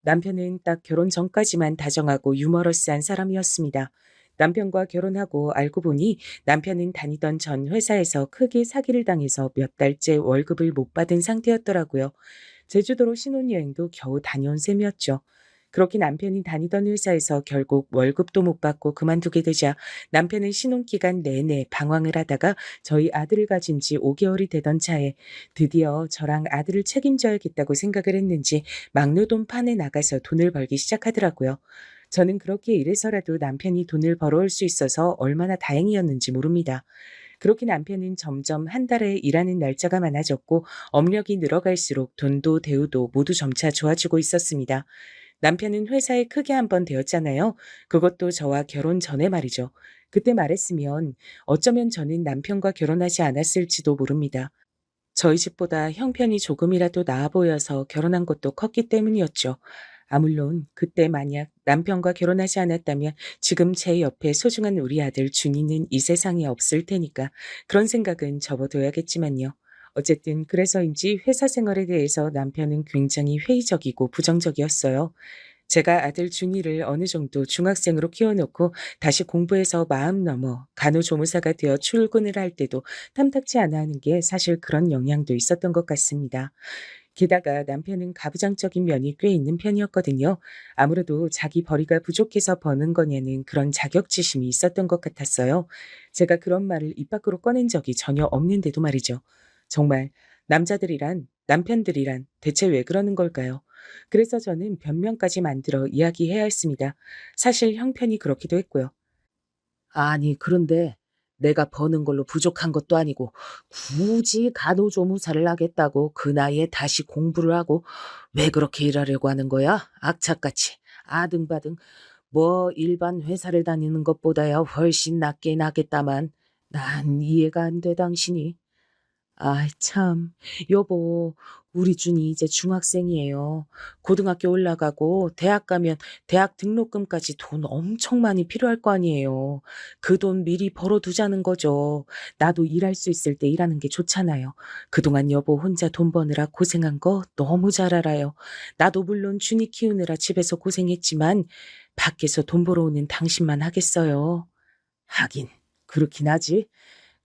남편은 딱 결혼 전까지만 다정하고 유머러스한 사람이었습니다. 남편과 결혼하고 알고 보니 남편은 다니던 전 회사에서 크게 사기를 당해서 몇 달째 월급을 못 받은 상태였더라고요. 제주도로 신혼여행도 겨우 다녀온 셈이었죠. 그렇게 남편이 다니던 회사에서 결국 월급도 못 받고 그만두게 되자 남편은 신혼기간 내내 방황을 하다가 저희 아들을 가진 지 5개월이 되던 차에 드디어 저랑 아들을 책임져야겠다고 생각을 했는지 막노동판에 나가서 돈을 벌기 시작하더라고요. 저는 그렇게 일해서라도 남편이 돈을 벌어올 수 있어서 얼마나 다행이었는지 모릅니다. 그렇게 남편은 점점 한 달에 일하는 날짜가 많아졌고 업력이 늘어갈수록 돈도 대우도 모두 점차 좋아지고 있었습니다. 남편은 회사에 크게 한 번 되었잖아요. 그것도 저와 결혼 전에 말이죠. 그때 말했으면 어쩌면 저는 남편과 결혼하지 않았을지도 모릅니다. 저희 집보다 형편이 조금이라도 나아 보여서 결혼한 것도 컸기 때문이었죠. 물론 그때 만약 남편과 결혼하지 않았다면 지금 제 옆에 소중한 우리 아들 준이는 이 세상에 없을 테니까 그런 생각은 접어둬야겠지만요. 어쨌든 그래서인지 회사 생활에 대해서 남편은 굉장히 회의적이고 부정적이었어요. 제가 아들 준이를 어느 정도 중학생으로 키워놓고 다시 공부해서 마음 넘어 간호조무사가 되어 출근을 할 때도 탐탁치 않아 하는 게 사실 그런 영향도 있었던 것 같습니다. 게다가 남편은 가부장적인 면이 꽤 있는 편이었거든요. 아무래도 자기 벌이가 부족해서 버는 거냐는 그런 자격지심이 있었던 것 같았어요. 제가 그런 말을 입 밖으로 꺼낸 적이 전혀 없는데도 말이죠. 정말 남자들이란, 남편들이란 대체 왜 그러는 걸까요? 그래서 저는 변명까지 만들어 이야기해야 했습니다. 사실 형편이 그렇기도 했고요. 아니, 그런데 내가 버는 걸로 부족한 것도 아니고 굳이 간호조무사를 하겠다고 그 나이에 다시 공부를 하고 왜 그렇게 일하려고 하는 거야? 악착같이 아등바등 뭐 일반 회사를 다니는 것보다야 훨씬 낫긴 하겠다만 난 이해가 안 돼 당신이. 아이 참. 여보, 우리 준이 이제 중학생이에요. 고등학교 올라가고 대학 가면 대학 등록금까지 돈 엄청 많이 필요할 거 아니에요. 그 돈 미리 벌어두자는 거죠. 나도 일할 수 있을 때 일하는 게 좋잖아요. 그동안 여보 혼자 돈 버느라 고생한 거 너무 잘 알아요. 나도 물론 준이 키우느라 집에서 고생했지만 밖에서 돈 벌어오는 당신만 하겠어요. 하긴 그렇긴 하지.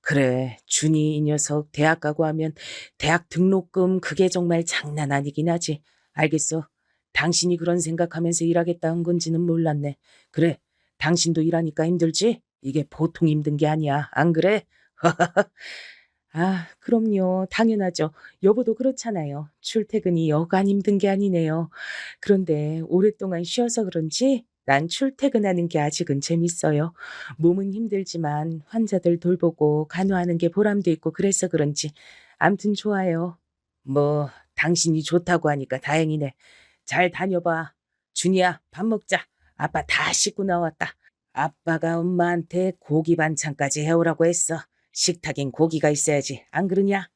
그래, 준이 이 녀석 대학 가고 하면 대학 등록금 그게 정말 장난 아니긴 하지. 알겠어. 당신이 그런 생각하면서 일하겠다는 건지는 몰랐네. 그래, 당신도 일하니까 힘들지? 이게 보통 힘든 게 아니야. 안 그래? 그럼요. 당연하죠. 여보도 그렇잖아요. 출퇴근이 여간 힘든 게 아니네요. 그런데 오랫동안 쉬어서 그런지 난 출퇴근하는 게 아직은 재밌어요. 몸은 힘들지만 환자들 돌보고 간호하는 게 보람도 있고 그래서 그런지 암튼 좋아요. 뭐 당신이 좋다고 하니까 다행이네. 잘 다녀봐. 준이야, 밥 먹자. 아빠 다 씻고 나왔다. 아빠가 엄마한테 고기 반찬까지 해오라고 했어. 식탁엔 고기가 있어야지. 안 그러냐?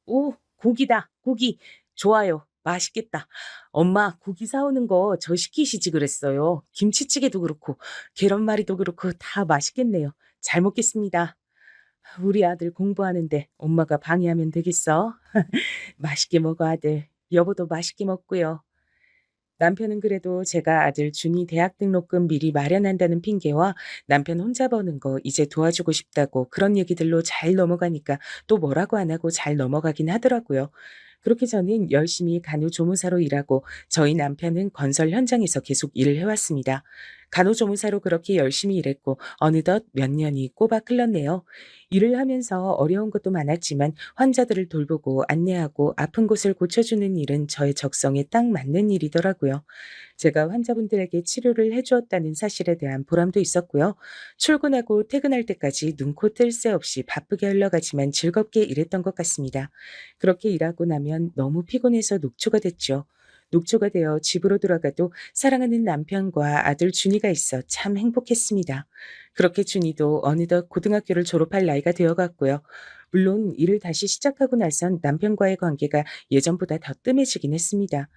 오, 고기다. 고기. 좋아요. 맛있겠다. 엄마, 고기 사오는 거 저 시키시지 그랬어요. 김치찌개도 그렇고, 계란말이도 그렇고, 다 맛있겠네요. 잘 먹겠습니다. 우리 아들 공부하는데 엄마가 방해하면 되겠어? 맛있게 먹어, 아들. 여보도 맛있게 먹고요. 남편은 그래도 제가 아들 준이 대학 등록금 미리 마련한다는 핑계와 남편 혼자 버는 거 이제 도와주고 싶다고 그런 얘기들로 잘 넘어가니까 또 뭐라고 안 하고 잘 넘어가긴 하더라고요. 그렇게 저는 열심히 간호조무사로 일하고 저희 남편은 건설 현장에서 계속 일을 해왔습니다. 간호조무사로 그렇게 열심히 일했고 어느덧 몇 년이 꼬박 흘렀네요. 일을 하면서 어려운 것도 많았지만 환자들을 돌보고 안내하고 아픈 곳을 고쳐주는 일은 저의 적성에 딱 맞는 일이더라고요. 제가 환자분들에게 치료를 해주었다는 사실에 대한 보람도 있었고요. 출근하고 퇴근할 때까지 눈코 뜰 새 없이 바쁘게 흘러가지만 즐겁게 일했던 것 같습니다. 그렇게 일하고 나면 너무 피곤해서 녹초가 됐죠. 녹초가 되어 집으로 돌아가도 사랑하는 남편과 아들 준이가 있어 참 행복했습니다. 그렇게 준이도 어느덧 고등학교를 졸업할 나이가 되어갔고요. 물론 일을 다시 시작하고 나선 남편과의 관계가 예전보다 더 뜸해지긴 했습니다.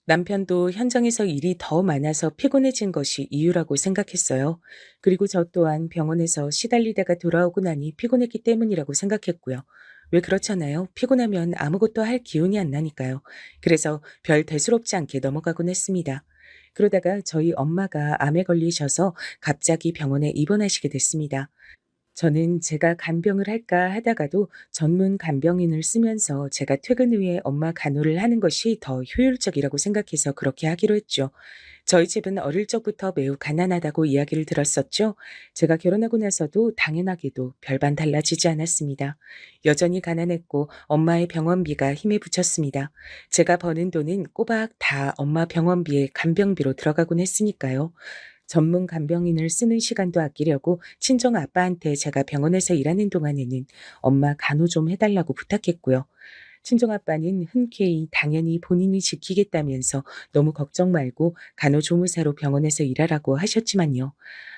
남편도 현장에서 일이 더 많아서 피곤해진 것이 이유라고 생각했어요. 그리고 저 또한 병원에서 시달리다가 돌아오고 나니 피곤했기 때문이라고 생각했고요. 왜 그렇잖아요. 피곤하면 아무것도 할 기운이 안 나니까요. 그래서 별 대수롭지 않게 넘어가곤 했습니다. 그러다가 저희 엄마가 암에 걸리셔서 갑자기 병원에 입원하시게 됐습니다. 저는 제가 간병을 할까 하다가도 전문 간병인을 쓰면서 제가 퇴근 후에 엄마 간호를 하는 것이 더 효율적이라고 생각해서 그렇게 하기로 했죠. 저희 집은 어릴 적부터 매우 가난하다고 이야기를 들었었죠. 제가 결혼하고 나서도 당연하게도 별반 달라지지 않았습니다. 여전히 가난했고 엄마의 병원비가 힘에 부쳤습니다. 제가 버는 돈은 꼬박 다 엄마 병원비에 간병비로 들어가곤 했으니까요. 전문 간병인을 쓰는 시간도 아끼려고 친정 아빠한테 제가 병원에서 일하는 동안에는 엄마 간호 좀 해달라고 부탁했고요. 친정 아빠는 흔쾌히 당연히 본인이 지키겠다면서 너무 걱정 말고 간호조무사로 병원에서 일하라고 하셨지만요.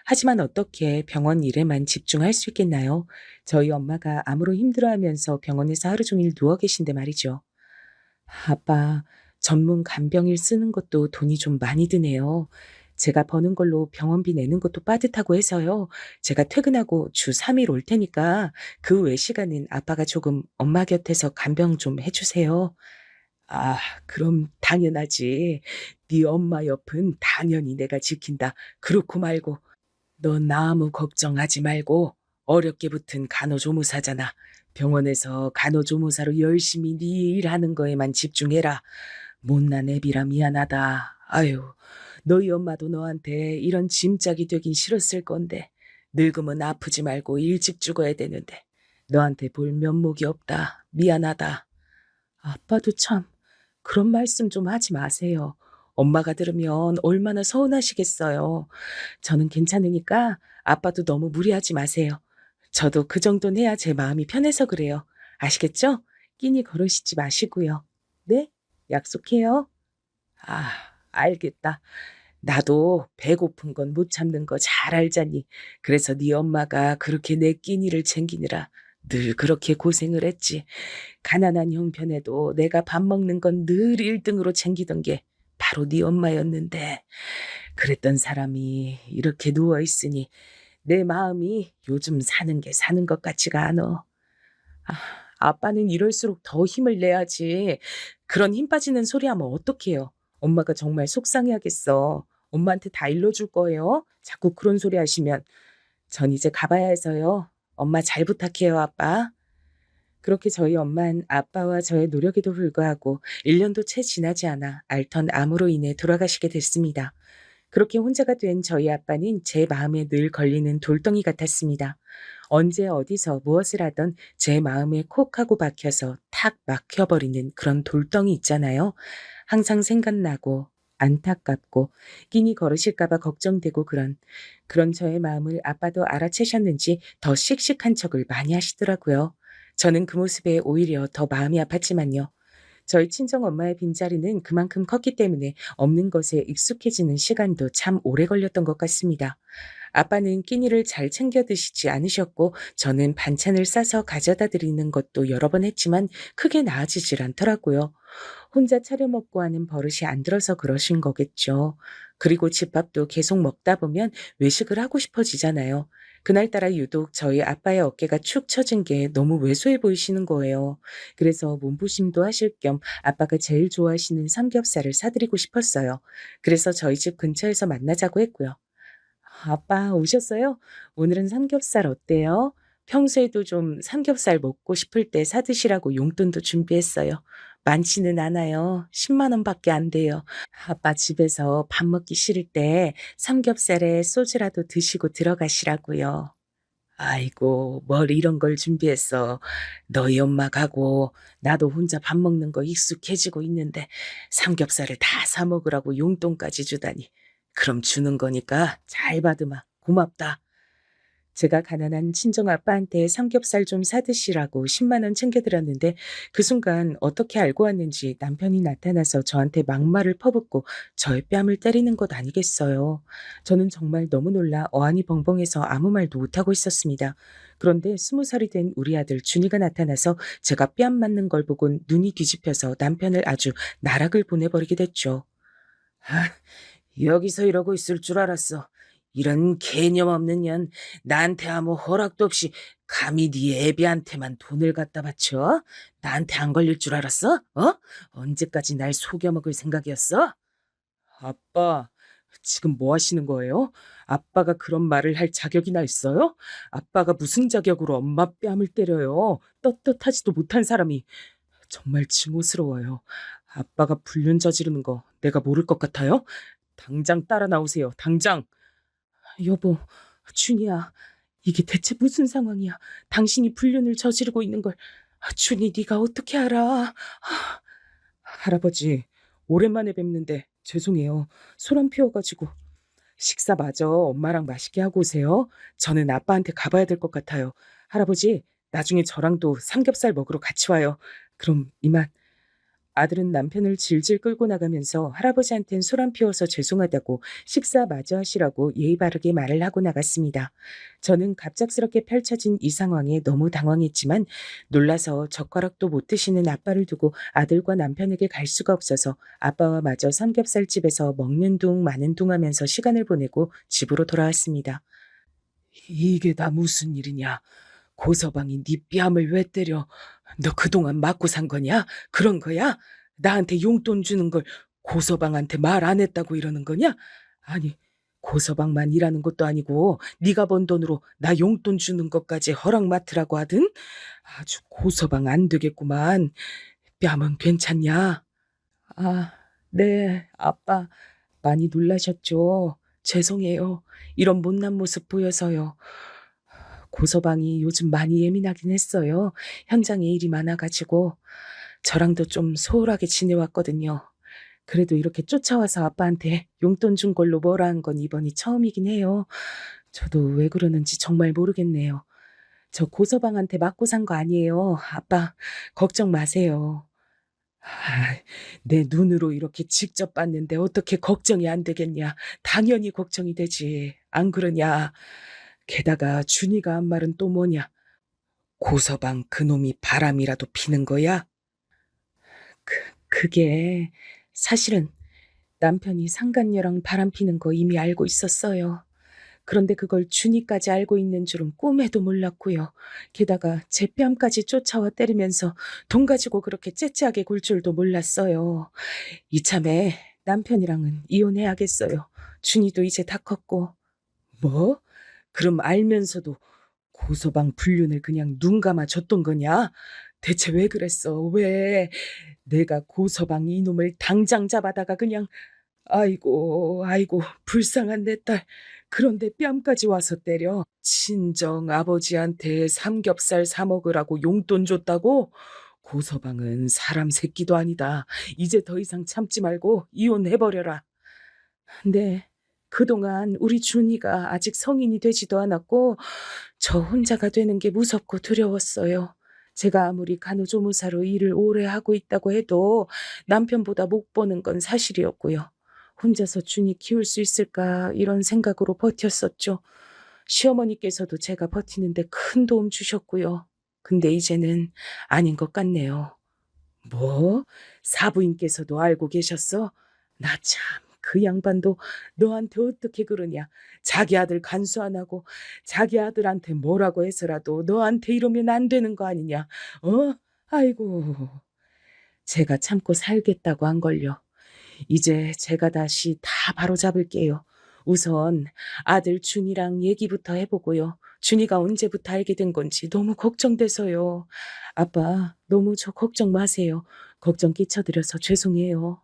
하지만 어떻게 병원 일에만 집중할 수 있겠나요? 저희 엄마가 암으로 힘들어하면서 병원에서 하루 종일 누워 계신데 말이죠. 아빠, 전문 간병인 쓰는 것도 돈이 좀 많이 드네요. 제가 버는 걸로 병원비 내는 것도 빠듯하고 해서요. 제가 퇴근하고 주 3일 올 테니까 그 외 시간은 아빠가 조금 엄마 곁에서 간병 좀 해주세요. 아, 그럼 당연하지. 네 엄마 옆은 당연히 내가 지킨다. 그렇고 말고 넌 아무 걱정하지 말고 어렵게 붙은 간호조무사잖아. 병원에서 간호조무사로 열심히 네 일하는 거에만 집중해라. 못난 애비라 미안하다. 아유, 너희 엄마도 너한테 이런 짐짝이 되긴 싫었을 건데 늙으면 아프지 말고 일찍 죽어야 되는데 너한테 볼 면목이 없다. 미안하다. 아빠도 참 그런 말씀 좀 하지 마세요. 엄마가 들으면 얼마나 서운하시겠어요. 저는 괜찮으니까 아빠도 너무 무리하지 마세요. 저도 그 정도는 해야 제 마음이 편해서 그래요. 아시겠죠? 끼니 걸으시지 마시고요. 네? 약속해요. 아, 알겠다. 나도 배고픈 건 못 참는 거 잘 알잖니. 그래서 네 엄마가 그렇게 내 끼니를 챙기느라 늘 그렇게 고생을 했지. 가난한 형편에도 내가 밥 먹는 건 늘 1등으로 챙기던 게 바로 네 엄마였는데 그랬던 사람이 이렇게 누워 있으니 내 마음이 요즘 사는 게 사는 것 같지가 않아. 아, 아빠는 이럴수록 더 힘을 내야지. 그런 힘 빠지는 소리 하면 어떡해요. 엄마가 정말 속상해하겠어. 엄마한테 다 일러줄 거예요. 자꾸 그런 소리 하시면 전 이제 가봐야 해서요. 엄마 잘 부탁해요, 아빠. 그렇게 저희 엄만 아빠와 저의 노력에도 불구하고 1년도 채 지나지 않아 알턴 암으로 인해 돌아가시게 됐습니다. 그렇게 혼자가 된 저희 아빠는 제 마음에 늘 걸리는 돌덩이 같았습니다. 언제 어디서 무엇을 하던 제 마음에 콕 하고 박혀서 탁 막혀버리는 그런 돌덩이 있잖아요. 항상 생각나고 안타깝고 끼니 걸으실까봐 걱정되고 그런 저의 마음을 아빠도 알아채셨는지 더 씩씩한 척을 많이 하시더라고요. 저는 그 모습에 오히려 더 마음이 아팠지만요. 저희 친정 엄마의 빈자리는 그만큼 컸기 때문에 없는 것에 익숙해지는 시간도 참 오래 걸렸던 것 같습니다. 아빠는 끼니를 잘 챙겨 드시지 않으셨고 저는 반찬을 싸서 가져다 드리는 것도 여러 번 했지만 크게 나아지질 않더라고요. 혼자 차려 먹고 하는 버릇이 안 들어서 그러신 거겠죠. 그리고 집밥도 계속 먹다 보면 외식을 하고 싶어지잖아요. 그날따라 유독 저희 아빠의 어깨가 축 처진 게 너무 왜소해 보이시는 거예요. 그래서 몸보심도 하실 겸 아빠가 제일 좋아하시는 삼겹살을 사드리고 싶었어요. 그래서 저희 집 근처에서 만나자고 했고요. 아빠 오셨어요? 오늘은 삼겹살 어때요? 평소에도 좀 삼겹살 먹고 싶을 때 사드시라고 용돈도 준비했어요. 많지는 않아요. 10만 원밖에 안 돼요. 아빠 집에서 밥 먹기 싫을 때 삼겹살에 소주라도 드시고 들어가시라고요. 아이고, 뭘 이런 걸 준비했어. 너희 엄마 가고 나도 혼자 밥 먹는 거 익숙해지고 있는데 삼겹살을 다 사 먹으라고 용돈까지 주다니. 그럼 주는 거니까 잘 받으마. 고맙다. 제가 가난한 친정 아빠한테 삼겹살 좀 사드시라고 10만 원 챙겨드렸는데 그 순간 어떻게 알고 왔는지 남편이 나타나서 저한테 막말을 퍼붓고 저의 뺨을 때리는 것 아니겠어요. 저는 정말 너무 놀라 어안이 벙벙해서 아무 말도 못하고 있었습니다. 그런데 20살이 된 우리 아들 준이가 나타나서 제가 뺨 맞는 걸 보곤 눈이 뒤집혀서 남편을 아주 나락을 보내버리게 됐죠. 여기서 이러고 있을 줄 알았어. 이런 개념 없는 년, 나한테 아무 허락도 없이 감히 네 애비한테만 돈을 갖다 바쳐? 나한테 안 걸릴 줄 알았어? 어? 언제까지 날 속여먹을 생각이었어? 아빠, 지금 뭐 하시는 거예요? 아빠가 그런 말을 할 자격이나 있어요? 아빠가 무슨 자격으로 엄마 뺨을 때려요? 떳떳하지도 못한 사람이. 정말 증오스러워요. 아빠가 불륜 저지르는 거 내가 모를 것 같아요? 당장 따라 나오세요. 당장. 여보, 준이야. 이게 대체 무슨 상황이야? 당신이 불륜을 저지르고 있는 걸 준이 네가 어떻게 알아? 할아버지, 오랜만에 뵙는데 죄송해요. 소란 피워가지고. 식사 마저 엄마랑 맛있게 하고 오세요. 저는 아빠한테 가봐야 될 것 같아요. 할아버지, 나중에 저랑도 삼겹살 먹으러 같이 와요. 그럼 이만. 아들은 남편을 질질 끌고 나가면서 할아버지한텐 소란 피워서 죄송하다고 식사 마저 하시라고 예의 바르게 말을 하고 나갔습니다. 저는 갑작스럽게 펼쳐진 이 상황에 너무 당황했지만 놀라서 젓가락도 못 드시는 아빠를 두고 아들과 남편에게 갈 수가 없어서 아빠와 마저 삼겹살집에서 먹는 둥 마는 둥 하면서 시간을 보내고 집으로 돌아왔습니다. 이게 다 무슨 일이냐? 고서방이 네 뺨을 왜 때려? 너 그동안 맞고 산 거냐? 그런 거야? 나한테 용돈 주는 걸 고서방한테 말 안 했다고 이러는 거냐? 아니, 고서방만 일하는 것도 아니고 네가 번 돈으로 나 용돈 주는 것까지 허락 맡으라고 하든? 아주 고서방 안 되겠구만. 뺨은 괜찮냐? 아, 네, 아빠. 많이 놀라셨죠? 죄송해요. 이런 못난 모습 보여서요. 고서방이 요즘 많이 예민하긴 했어요. 현장에 일이 많아가지고. 저랑도 좀 소홀하게 지내왔거든요. 그래도 이렇게 쫓아와서 아빠한테 용돈 준 걸로 뭐라 한 건 이번이 처음이긴 해요. 저도 왜 그러는지 정말 모르겠네요. 저 고서방한테 맞고 산 거 아니에요. 아빠, 걱정 마세요. 아, 내 눈으로 이렇게 직접 봤는데 어떻게 걱정이 안 되겠냐. 당연히 걱정이 되지. 안 그러냐. 게다가 준이가 한 말은 또 뭐냐. 고서방 그놈이 바람이라도 피는 거야? 그, 그게 사실은 남편이 상간녀랑 바람 피는 거 이미 알고 있었어요. 그런데 그걸 준이까지 알고 있는 줄은 꿈에도 몰랐고요. 게다가 제 뺨까지 쫓아와 때리면서 돈 가지고 그렇게 째째하게 굴 줄도 몰랐어요. 이참에 남편이랑은 이혼해야겠어요. 준이도 이제 다 컸고. 뭐? 그럼 알면서도 고서방 불륜을 그냥 눈 감아 줬던 거냐? 대체 왜 그랬어? 왜? 내가 고서방 이놈을 당장 잡아다가 그냥 아이고 아이고 불쌍한 내 딸. 그런데 뺨까지 와서 때려. 친정 아버지한테 삼겹살 사 먹으라고 용돈 줬다고? 고서방은 사람 새끼도 아니다. 이제 더 이상 참지 말고 이혼해버려라. 네. 그동안 우리 준이가 아직 성인이 되지도 않았고 저 혼자가 되는 게 무섭고 두려웠어요. 제가 아무리 간호조무사로 일을 오래 하고 있다고 해도 남편보다 못 버는 건 사실이었고요. 혼자서 준이 키울 수 있을까 이런 생각으로 버텼었죠. 시어머니께서도 제가 버티는데 큰 도움 주셨고요. 근데 이제는 아닌 것 같네요. 뭐? 사부인께서도 알고 계셨어? 나 참, 그 양반도 너한테 어떻게 그러냐. 자기 아들 간수 안 하고 자기 아들한테 뭐라고 해서라도 너한테 이러면 안 되는 거 아니냐. 어? 아이고. 제가 참고 살겠다고 한 걸요. 이제 제가 다시 다 바로잡을게요. 우선 아들 준이랑 얘기부터 해보고요. 준이가 언제부터 알게 된 건지 너무 걱정돼서요. 아빠, 너무 저 걱정 마세요. 걱정 끼쳐드려서 죄송해요.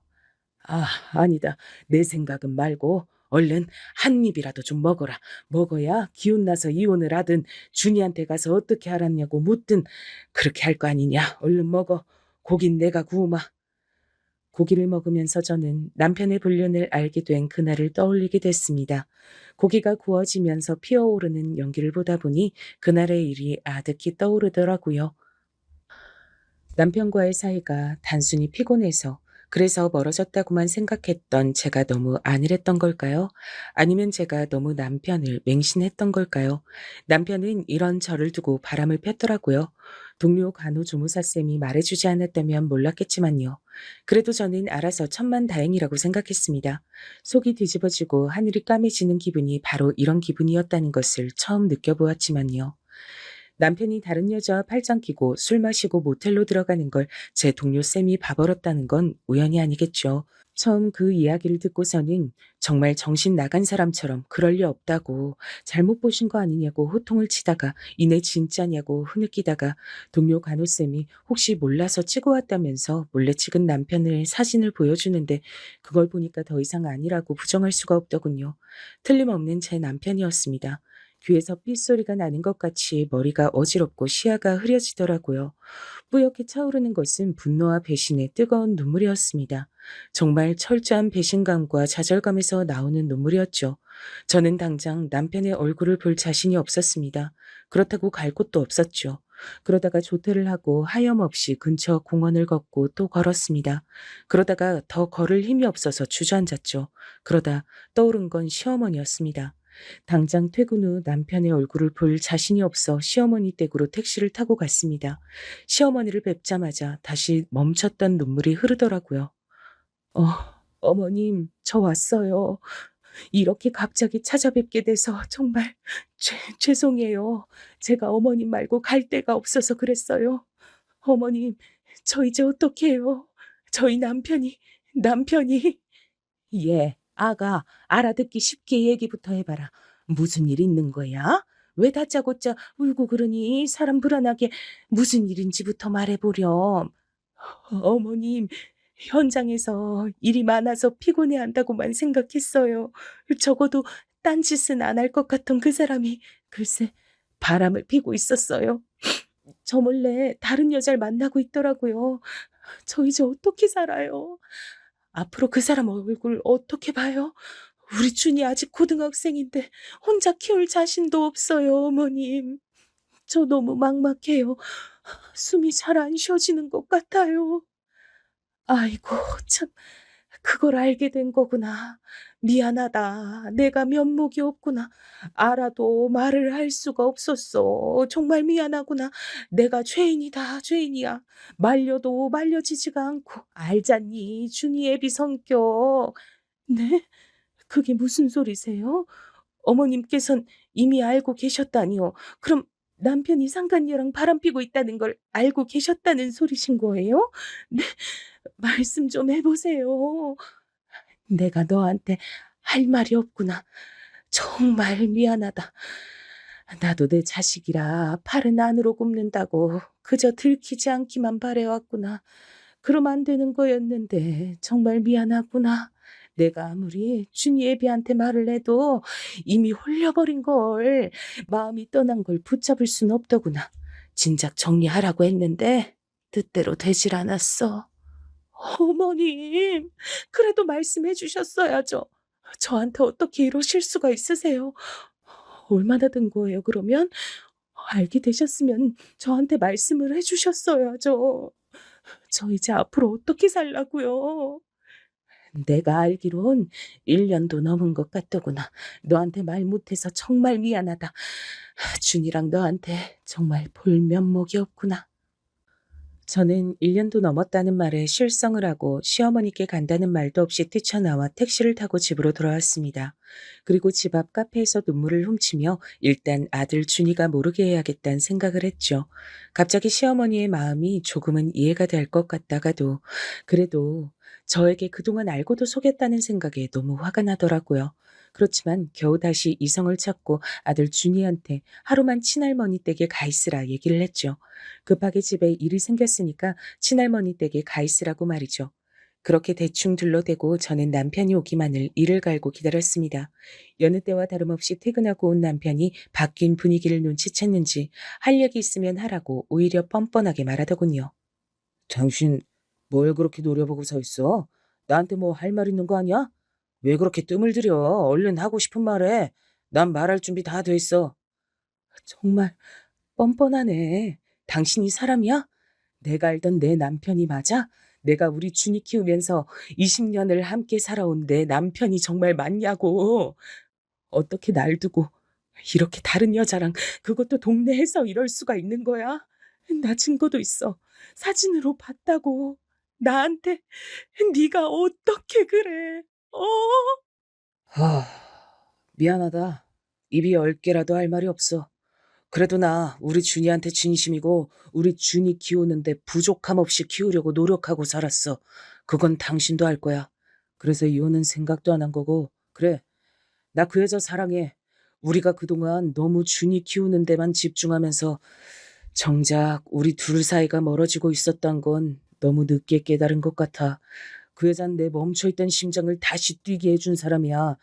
아, 아니다. 내 생각은 말고 얼른 한 입이라도 좀 먹어라. 먹어야 기운 나서 이혼을 하든 준이한테 가서 어떻게 알았냐고 묻든 그렇게 할 거 아니냐. 얼른 먹어. 고긴 내가 구우마. 고기를 먹으면서 저는 남편의 불륜을 알게 된 그날을 떠올리게 됐습니다. 고기가 구워지면서 피어오르는 연기를 보다 보니 그날의 일이 아득히 떠오르더라고요. 남편과의 사이가 단순히 피곤해서 그래서 멀어졌다고만 생각했던 제가 너무 안일했던 걸까요? 아니면 제가 너무 남편을 맹신했던 걸까요? 남편은 이런 저를 두고 바람을 폈더라고요. 동료 간호조무사쌤이 말해주지 않았다면 몰랐겠지만요. 그래도 저는 알아서 천만다행이라고 생각했습니다. 속이 뒤집어지고 하늘이 까매지는 기분이 바로 이런 기분이었다는 것을 처음 느껴보았지만요. 남편이 다른 여자와 팔짱 끼고 술 마시고 모텔로 들어가는 걸 제 동료 쌤이 봐버렸다는 건 우연이 아니겠죠. 처음 그 이야기를 듣고서는 정말 정신 나간 사람처럼 그럴 리 없다고, 잘못 보신 거 아니냐고 호통을 치다가 이내 진짜냐고 흐느끼다가 동료 간호쌤이 혹시 몰라서 찍어왔다면서 몰래 찍은 남편을 사진을 보여주는데 그걸 보니까 더 이상 아니라고 부정할 수가 없더군요. 틀림없는 제 남편이었습니다. 귀에서 삐소리가 나는 것 같이 머리가 어지럽고 시야가 흐려지더라고요. 뿌옇게 차오르는 것은 분노와 배신의 뜨거운 눈물이었습니다. 정말 철저한 배신감과 좌절감에서 나오는 눈물이었죠. 저는 당장 남편의 얼굴을 볼 자신이 없었습니다. 그렇다고 갈 곳도 없었죠. 그러다가 조퇴를 하고 하염없이 근처 공원을 걷고 또 걸었습니다. 그러다가 더 걸을 힘이 없어서 주저앉았죠. 그러다 떠오른 건 시어머니였습니다. 당장 퇴근 후 남편의 얼굴을 볼 자신이 없어 시어머니 댁으로 택시를 타고 갔습니다. 시어머니를 뵙자마자 다시 멈췄던 눈물이 흐르더라고요. 어, 어머님, 저 왔어요. 이렇게 갑자기 찾아뵙게 돼서 정말 죄송해요. 제가 어머님 말고 갈 데가 없어서 그랬어요. 어머님, 저 이제 어떡해요? 저희 남편이. 예, 아가, 알아듣기 쉽게 얘기부터 해봐라. 무슨 일 있는 거야? 왜 다짜고짜 울고 그러니? 사람 불안하게 무슨 일인지부터 말해보렴. 어머님, 현장에서 일이 많아서 피곤해한다고만 생각했어요. 적어도 딴짓은 안 할 것 같던 그 사람이 글쎄 바람을 피고 있었어요. 저 몰래 다른 여자를 만나고 있더라고요. 저 이제 어떻게 살아요? 앞으로 그 사람 얼굴 어떻게 봐요? 우리 준이 아직 고등학생인데 혼자 키울 자신도 없어요, 어머님. 저 너무 막막해요. 숨이 잘 안 쉬어지는 것 같아요. 아이고, 참, 그걸 알게 된 거구나. 미안하다. 내가 면목이 없구나. 알아도 말을 할 수가 없었어. 정말 미안하구나. 내가 죄인이다, 죄인이야. 말려도 말려지지가 않고. 알잖니, 준이 애비 성격. 네? 그게 무슨 소리세요? 어머님께선 이미 알고 계셨다니요. 그럼 남편이 상간녀랑 바람피고 있다는 걸 알고 계셨다는 소리신 거예요? 네, 말씀 좀 해보세요. 내가 너한테 할 말이 없구나. 정말 미안하다. 나도 내 자식이라 팔은 안으로 굽는다고 그저 들키지 않기만 바래왔구나. 그럼 안 되는 거였는데 정말 미안하구나. 내가 아무리 준이 애비한테 말을 해도 이미 홀려버린 걸, 마음이 떠난 걸 붙잡을 순 없더구나. 진작 정리하라고 했는데 뜻대로 되질 않았어. 어머님, 그래도 말씀해 주셨어야죠. 저한테 어떻게 이러실 수가 있으세요? 얼마나 된 거예요, 그러면? 알게 되셨으면 저한테 말씀을 해 주셨어야죠. 저 이제 앞으로 어떻게 살라고요? 내가 알기론 1년도 넘은 것 같더구나. 너한테 말 못해서 정말 미안하다. 준이랑 너한테 정말 볼 면목이 없구나. 저는 1년도 넘었다는 말에 실성을 하고 시어머니께 간다는 말도 없이 뛰쳐나와 택시를 타고 집으로 돌아왔습니다. 그리고 집 앞 카페에서 눈물을 훔치며 일단 아들 준이가 모르게 해야겠다는 생각을 했죠. 갑자기 시어머니의 마음이 조금은 이해가 될 것 같다가도 그래도 저에게 그동안 알고도 속였다는 생각에 너무 화가 나더라고요. 그렇지만 겨우 다시 이성을 찾고 아들 준이한테 하루만 친할머니 댁에 가 있으라 얘기를 했죠. 급하게 집에 일이 생겼으니까 친할머니 댁에 가 있으라고 말이죠. 그렇게 대충 둘러대고 저는 남편이 오기만을 이를 갈고 기다렸습니다. 여느 때와 다름없이 퇴근하고 온 남편이 바뀐 분위기를 눈치챘는지 할 얘기 있으면 하라고 오히려 뻔뻔하게 말하더군요. 당신 뭘 그렇게 노려보고 서 있어? 나한테 뭐 할 말 있는 거 아니야? 왜 그렇게 뜸을 들여? 얼른 하고 싶은 말해. 난 말할 준비 다 돼 있어. 정말 뻔뻔하네. 당신이 사람이야? 내가 알던 내 남편이 맞아? 내가 우리 준이 키우면서 20년을 함께 살아온 내 남편이 정말 맞냐고. 어떻게 날 두고 이렇게 다른 여자랑 그것도 동네에서 이럴 수가 있는 거야? 나 증거도 있어. 사진으로 봤다고. 나한테 네가 어떻게 그래? 어? 하, 미안하다. 입이 10개라도 할 말이 없어. 그래도 나 우리 준이한테 진심이고 우리 준이 키우는데 부족함 없이 키우려고 노력하고 살았어. 그건 당신도 알 거야. 그래서 이혼은 생각도 안 한 거고. 그래, 나 그 여자 사랑해. 우리가 그동안 너무 준이 키우는 데만 집중하면서 정작 우리 둘 사이가 멀어지고 있었던 건 너무 늦게 깨달은 것 같아. 그 여잔 내 멈춰있던 심장을 다시 뛰게 해준 사람이야.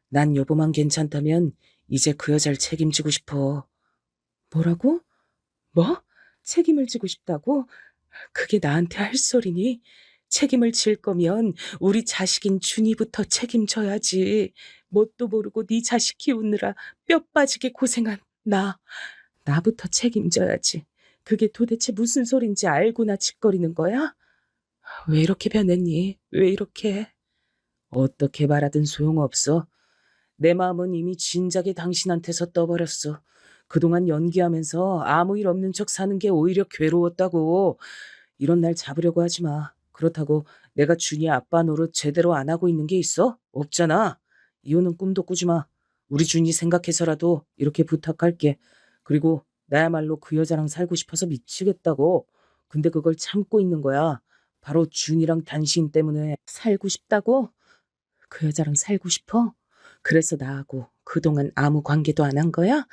난 여보만 괜찮다면 이제 그 여자를 책임지고 싶어. 뭐라고? 뭐? 책임을 지고 싶다고? 그게 나한테 할 소리니? 책임을 질 거면 우리 자식인 준이부터 책임져야지. 뭣도 모르고 네 자식 키우느라 뼈 빠지게 고생한 나부터 책임져야지. 그게 도대체 무슨 소린지 알고나 짓거리는 거야? 왜 이렇게 변했니? 왜 이렇게? 어떻게 말하든 소용없어. 내 마음은 이미 진작에 당신한테서 떠버렸어. 그동안 연기하면서 아무 일 없는 척 사는 게 오히려 괴로웠다고. 이런 날 잡으려고 하지 마. 그렇다고 내가 준이 아빠 노릇 제대로 안 하고 있는 게 있어? 없잖아. 이혼은 꿈도 꾸지 마. 우리 준이 생각해서라도 이렇게 부탁할게. 그리고 나야말로 그 여자랑 살고 싶어서 미치겠다고. 근데 그걸 참고 있는 거야. 바로 준이랑 당신 때문에 살고 싶다고? 그 여자랑 살고 싶어? 그래서 나하고 그동안 아무 관계도 안 한 거야?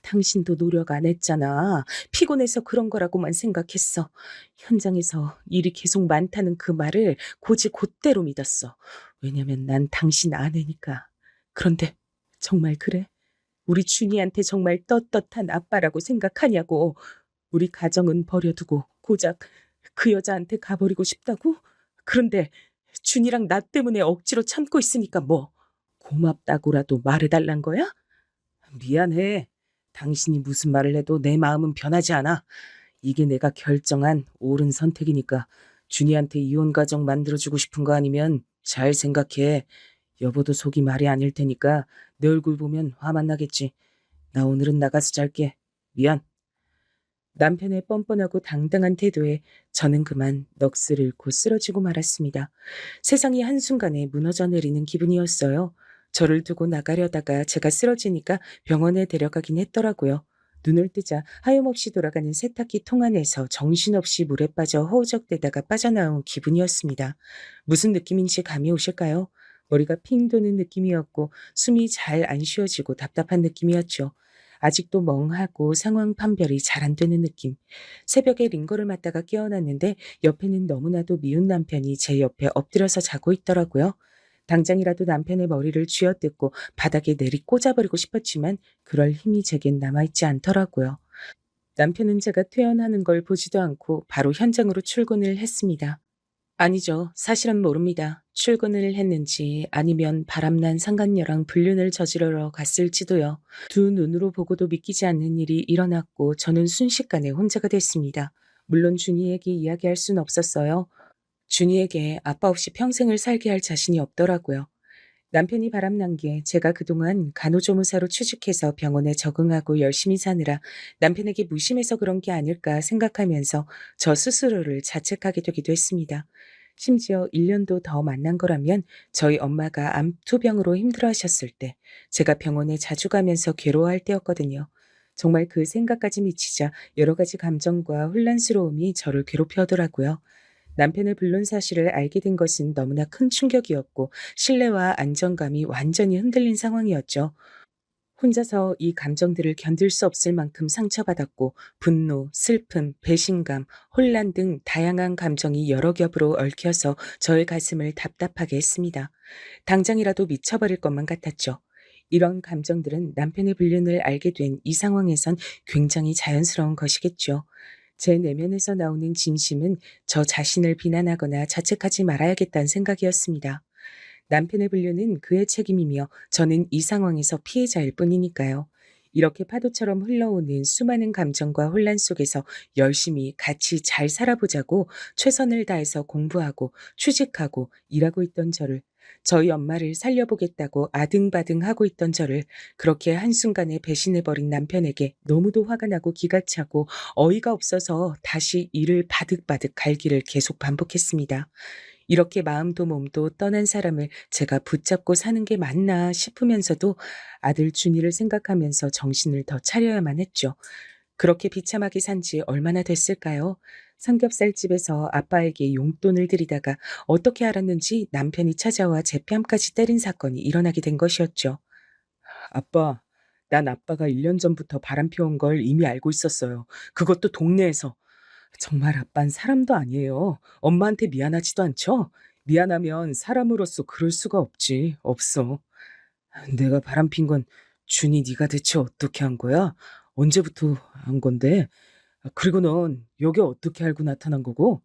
당신도 노력 안 했잖아. 피곤해서 그런 거라고만 생각했어. 현장에서 일이 계속 많다는 그 말을 고지 곧대로 믿었어. 왜냐면 난 당신 아내니까. 그런데 정말 그래? 우리 준이한테 정말 떳떳한 아빠라고 생각하냐고. 우리 가정은 버려두고 고작 그 여자한테 가버리고 싶다고? 그런데 준이랑 나 때문에 억지로 참고 있으니까 뭐 고맙다고라도 말해달란 거야? 미안해. 당신이 무슨 말을 해도 내 마음은 변하지 않아. 이게 내가 결정한 옳은 선택이니까 준이한테 이혼 가정 만들어주고 싶은 거 아니면 잘 생각해. 여보도 속이 말이 아닐 테니까 내 얼굴 보면 화만 나겠지. 나 오늘은 나가서 잘게. 미안. 남편의 뻔뻔하고 당당한 태도에 저는 그만 넋을 잃고 쓰러지고 말았습니다. 세상이 한순간에 무너져 내리는 기분이었어요. 저를 두고 나가려다가 제가 쓰러지니까 병원에 데려가긴 했더라고요. 눈을 뜨자 하염없이 돌아가는 세탁기 통 안에서 정신없이 물에 빠져 허우적대다가 빠져나온 기분이었습니다. 무슨 느낌인지 감이 오실까요? 머리가 핑 도는 느낌이었고 숨이 잘 안 쉬어지고 답답한 느낌이었죠. 아직도 멍하고 상황 판별이 잘 안 되는 느낌. 새벽에 링거를 맞다가 깨어났는데 옆에는 너무나도 미운 남편이 제 옆에 엎드려서 자고 있더라고요. 당장이라도 남편의 머리를 쥐어뜯고 바닥에 내리 꽂아버리고 싶었지만 그럴 힘이 제겐 남아있지 않더라고요. 남편은 제가 퇴원하는 걸 보지도 않고 바로 현장으로 출근을 했습니다. 아니죠. 사실은 모릅니다. 출근을 했는지 아니면 바람난 상간녀랑 불륜을 저지르러 갔을지도요. 두 눈으로 보고도 믿기지 않는 일이 일어났고 저는 순식간에 혼자가 됐습니다. 물론 준이에게 이야기할 순 없었어요. 준이에게 아빠 없이 평생을 살게 할 자신이 없더라고요. 남편이 바람난 게 제가 그동안 간호조무사로 취직해서 병원에 적응하고 열심히 사느라 남편에게 무심해서 그런 게 아닐까 생각하면서 저 스스로를 자책하게 되기도 했습니다. 심지어 1년도 더 만난 거라면 저희 엄마가 암투병으로 힘들어하셨을 때 제가 병원에 자주 가면서 괴로워할 때였거든요. 정말 그 생각까지 미치자 여러 가지 감정과 혼란스러움이 저를 괴롭혀 하더라고요. 남편의 불륜 사실을 알게 된 것은 너무나 큰 충격이었고 신뢰와 안정감이 완전히 흔들린 상황이었죠. 혼자서 이 감정들을 견딜 수 없을 만큼 상처받았고 분노, 슬픔, 배신감, 혼란 등 다양한 감정이 여러 겹으로 얽혀서 저의 가슴을 답답하게 했습니다. 당장이라도 미쳐버릴 것만 같았죠. 이런 감정들은 남편의 불륜을 알게 된 이 상황에선 굉장히 자연스러운 것이겠죠. 제 내면에서 나오는 진심은 저 자신을 비난하거나 자책하지 말아야겠다는 생각이었습니다. 남편의 불륜은 그의 책임이며 저는 이 상황에서 피해자일 뿐이니까요. 이렇게 파도처럼 흘러오는 수많은 감정과 혼란 속에서 열심히 같이 잘 살아보자고 최선을 다해서 공부하고 취직하고 일하고 있던 저를, 저희 엄마를 살려보겠다고 아등바등하고 있던 저를 그렇게 한순간에 배신해버린 남편에게 너무도 화가 나고 기가 차고 어이가 없어서 다시 이를 바득바득 갈기를 계속 반복했습니다. 이렇게 마음도 몸도 떠난 사람을 제가 붙잡고 사는 게 맞나 싶으면서도 아들 준이를 생각하면서 정신을 더 차려야만 했죠. 그렇게 비참하게 산 지 얼마나 됐을까요? 삼겹살집에서 아빠에게 용돈을 드리다가 어떻게 알았는지 남편이 찾아와 제 뺨까지 때린 사건이 일어나게 된 것이었죠. 아빠, 난 아빠가 1년 전부터 바람 피운 걸 이미 알고 있었어요. 그것도 동네에서. 정말 아빤 사람도 아니에요. 엄마한테 미안하지도 않죠? 미안하면 사람으로서 그럴 수가 없지. 없어. 내가 바람핀 건 준이 네가 대체 어떻게 한 거야? 언제부터 한 건데? 그리고 넌 여기 어떻게 알고 나타난 거고?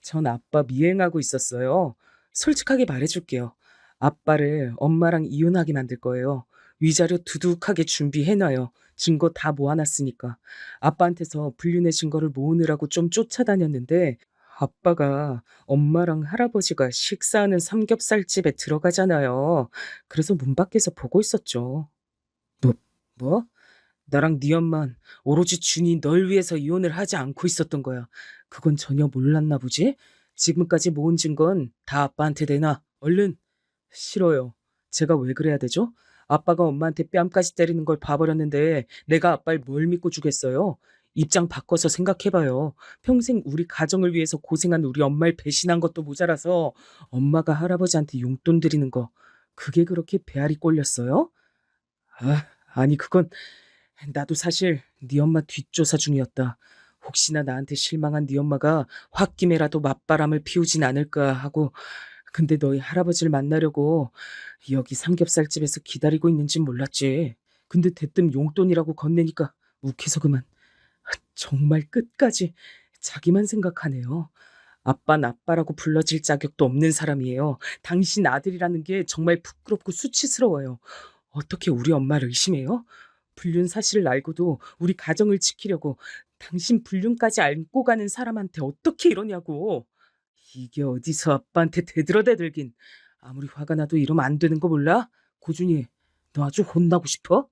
전 아빠 미행하고 있었어요. 솔직하게 말해줄게요. 아빠를 엄마랑 이혼하게 만들 거예요. 위자료 두둑하게 준비해놔요. 증거 다 모아놨으니까. 아빠한테서 불륜의 증거를 모으느라고 좀 쫓아다녔는데 아빠가 엄마랑 할아버지가 식사하는 삼겹살집에 들어가잖아요. 그래서 문 밖에서 보고 있었죠. 뭐, 뭐? 나랑 네 엄만 오로지 준이 널 위해서 이혼을 하지 않고 있었던 거야. 그건 전혀 몰랐나 보지? 지금까지 모은 증거는 다 아빠한테 내놔. 얼른. 싫어요. 제가 왜 그래야 되죠? 아빠가 엄마한테 뺨까지 때리는 걸 봐버렸는데 내가 아빠를 뭘 믿고 주겠어요? 입장 바꿔서 생각해봐요. 평생 우리 가정을 위해서 고생한 우리 엄마를 배신한 것도 모자라서 엄마가 할아버지한테 용돈 드리는 거 그게 그렇게 배알이 꼴렸어요? 아니 그건 나도 사실 네 엄마 뒷조사 중이었다. 혹시나 나한테 실망한 네 엄마가 홧김에라도 맞바람을 피우진 않을까 하고. 근데 너희 할아버지를 만나려고 여기 삼겹살집에서 기다리고 있는진 몰랐지. 근데 대뜸 용돈이라고 건네니까 욱해서 그만. 정말 끝까지 자기만 생각하네요. 아빤 아빠라고 불러질 자격도 없는 사람이에요. 당신 아들이라는 게 정말 부끄럽고 수치스러워요. 어떻게 우리 엄마를 의심해요? 불륜 사실을 알고도 우리 가정을 지키려고 당신 불륜까지 안고 가는 사람한테 어떻게 이러냐고. 이게 어디서 아빠한테 대들어대들긴. 아무리 화가 나도 이러면 안 되는 거 몰라? 고준이, 너 아주 혼나고 싶어?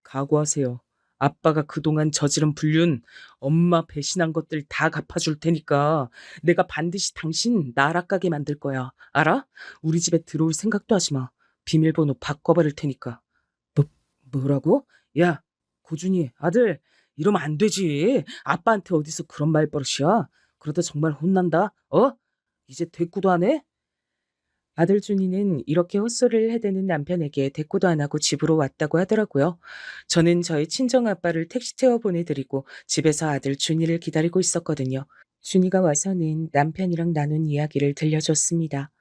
각오하세요. 아빠가 그동안 저지른 불륜, 엄마 배신한 것들 다 갚아줄 테니까 내가 반드시 당신 나락가게 만들 거야. 알아? 우리 집에 들어올 생각도 하지 마. 비밀번호 바꿔버릴 테니까. 뭐, 뭐라고? 야, 고준이, 아들, 이러면 안 되지. 아빠한테 어디서 그런 말버릇이야? 그러다 정말 혼난다. 어? 이제 대꾸도 안 해? 아들 준이는 이렇게 헛소리를 해대는 남편에게 대꾸도 안 하고 집으로 왔다고 하더라고요. 저는 저희 친정아빠를 택시 태워 보내드리고 집에서 아들 준이를 기다리고 있었거든요. 준이가 와서는 남편이랑 나눈 이야기를 들려줬습니다.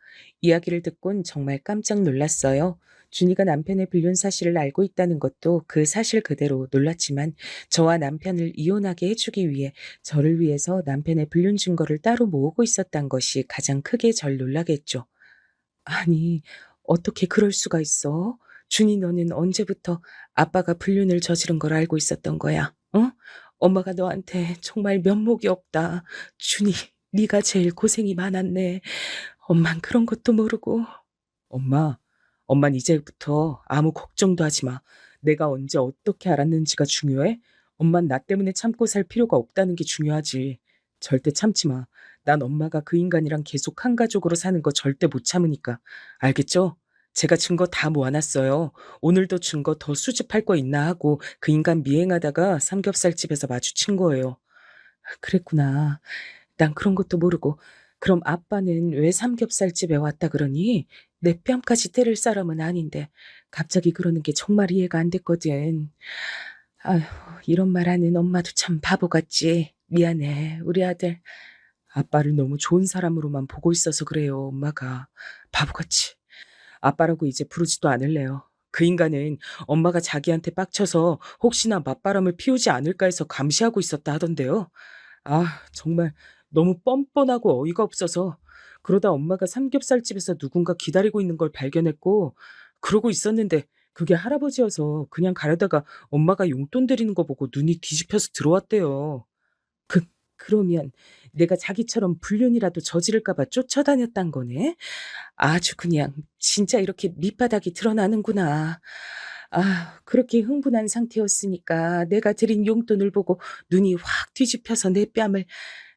이야기를 듣곤 정말 깜짝 놀랐어요. 준이가 남편의 불륜 사실을 알고 있다는 것도 그 사실 그대로 놀랐지만 저와 남편을 이혼하게 해주기 위해 저를 위해서 남편의 불륜 증거를 따로 모으고 있었단 것이 가장 크게 절 놀라게 했죠. 아니, 어떻게 그럴 수가 있어? 준이 너는 언제부터 아빠가 불륜을 저지른 걸 알고 있었던 거야? 어? 엄마가 너한테 정말 면목이 없다. 준이, 네가 제일 고생이 많았네. 엄만 그런 것도 모르고. 엄마, 엄만 이제부터 아무 걱정도 하지 마. 내가 언제 어떻게 알았는지가 중요해? 엄만 나 때문에 참고 살 필요가 없다는 게 중요하지. 절대 참지 마. 난 엄마가 그 인간이랑 계속 한 가족으로 사는 거 절대 못 참으니까. 알겠죠? 제가 증거 다 모아놨어요. 오늘도 증거 더 수집할 거 있나 하고 그 인간 미행하다가 삼겹살집에서 마주친 거예요. 그랬구나. 난 그런 것도 모르고. 그럼 아빠는 왜 삼겹살집에 왔다 그러니? 내 뺨까지 때릴 사람은 아닌데 갑자기 그러는 게 정말 이해가 안 됐거든. 아휴, 이런 말 하는 엄마도 참 바보 같지. 미안해, 우리 아들. 아빠를 너무 좋은 사람으로만 보고 있어서 그래요, 엄마가. 바보같이. 아빠라고 이제 부르지도 않을래요. 그 인간은 엄마가 자기한테 빡쳐서 혹시나 맞바람을 피우지 않을까 해서 감시하고 있었다 하던데요. 아, 정말 너무 뻔뻔하고 어이가 없어서 그러다 엄마가 삼겹살집에서 누군가 기다리고 있는 걸 발견했고 그러고 있었는데 그게 할아버지여서 그냥 가려다가 엄마가 용돈 드리는 거 보고 눈이 뒤집혀서 들어왔대요. 그 그러면 내가 자기처럼 불륜이라도 저지를까 봐 쫓아다녔단 거네? 아주 그냥 진짜 이렇게 밑바닥이 드러나는구나. 아, 그렇게 흥분한 상태였으니까 내가 드린 용돈을 보고 눈이 확 뒤집혀서 내 뺨을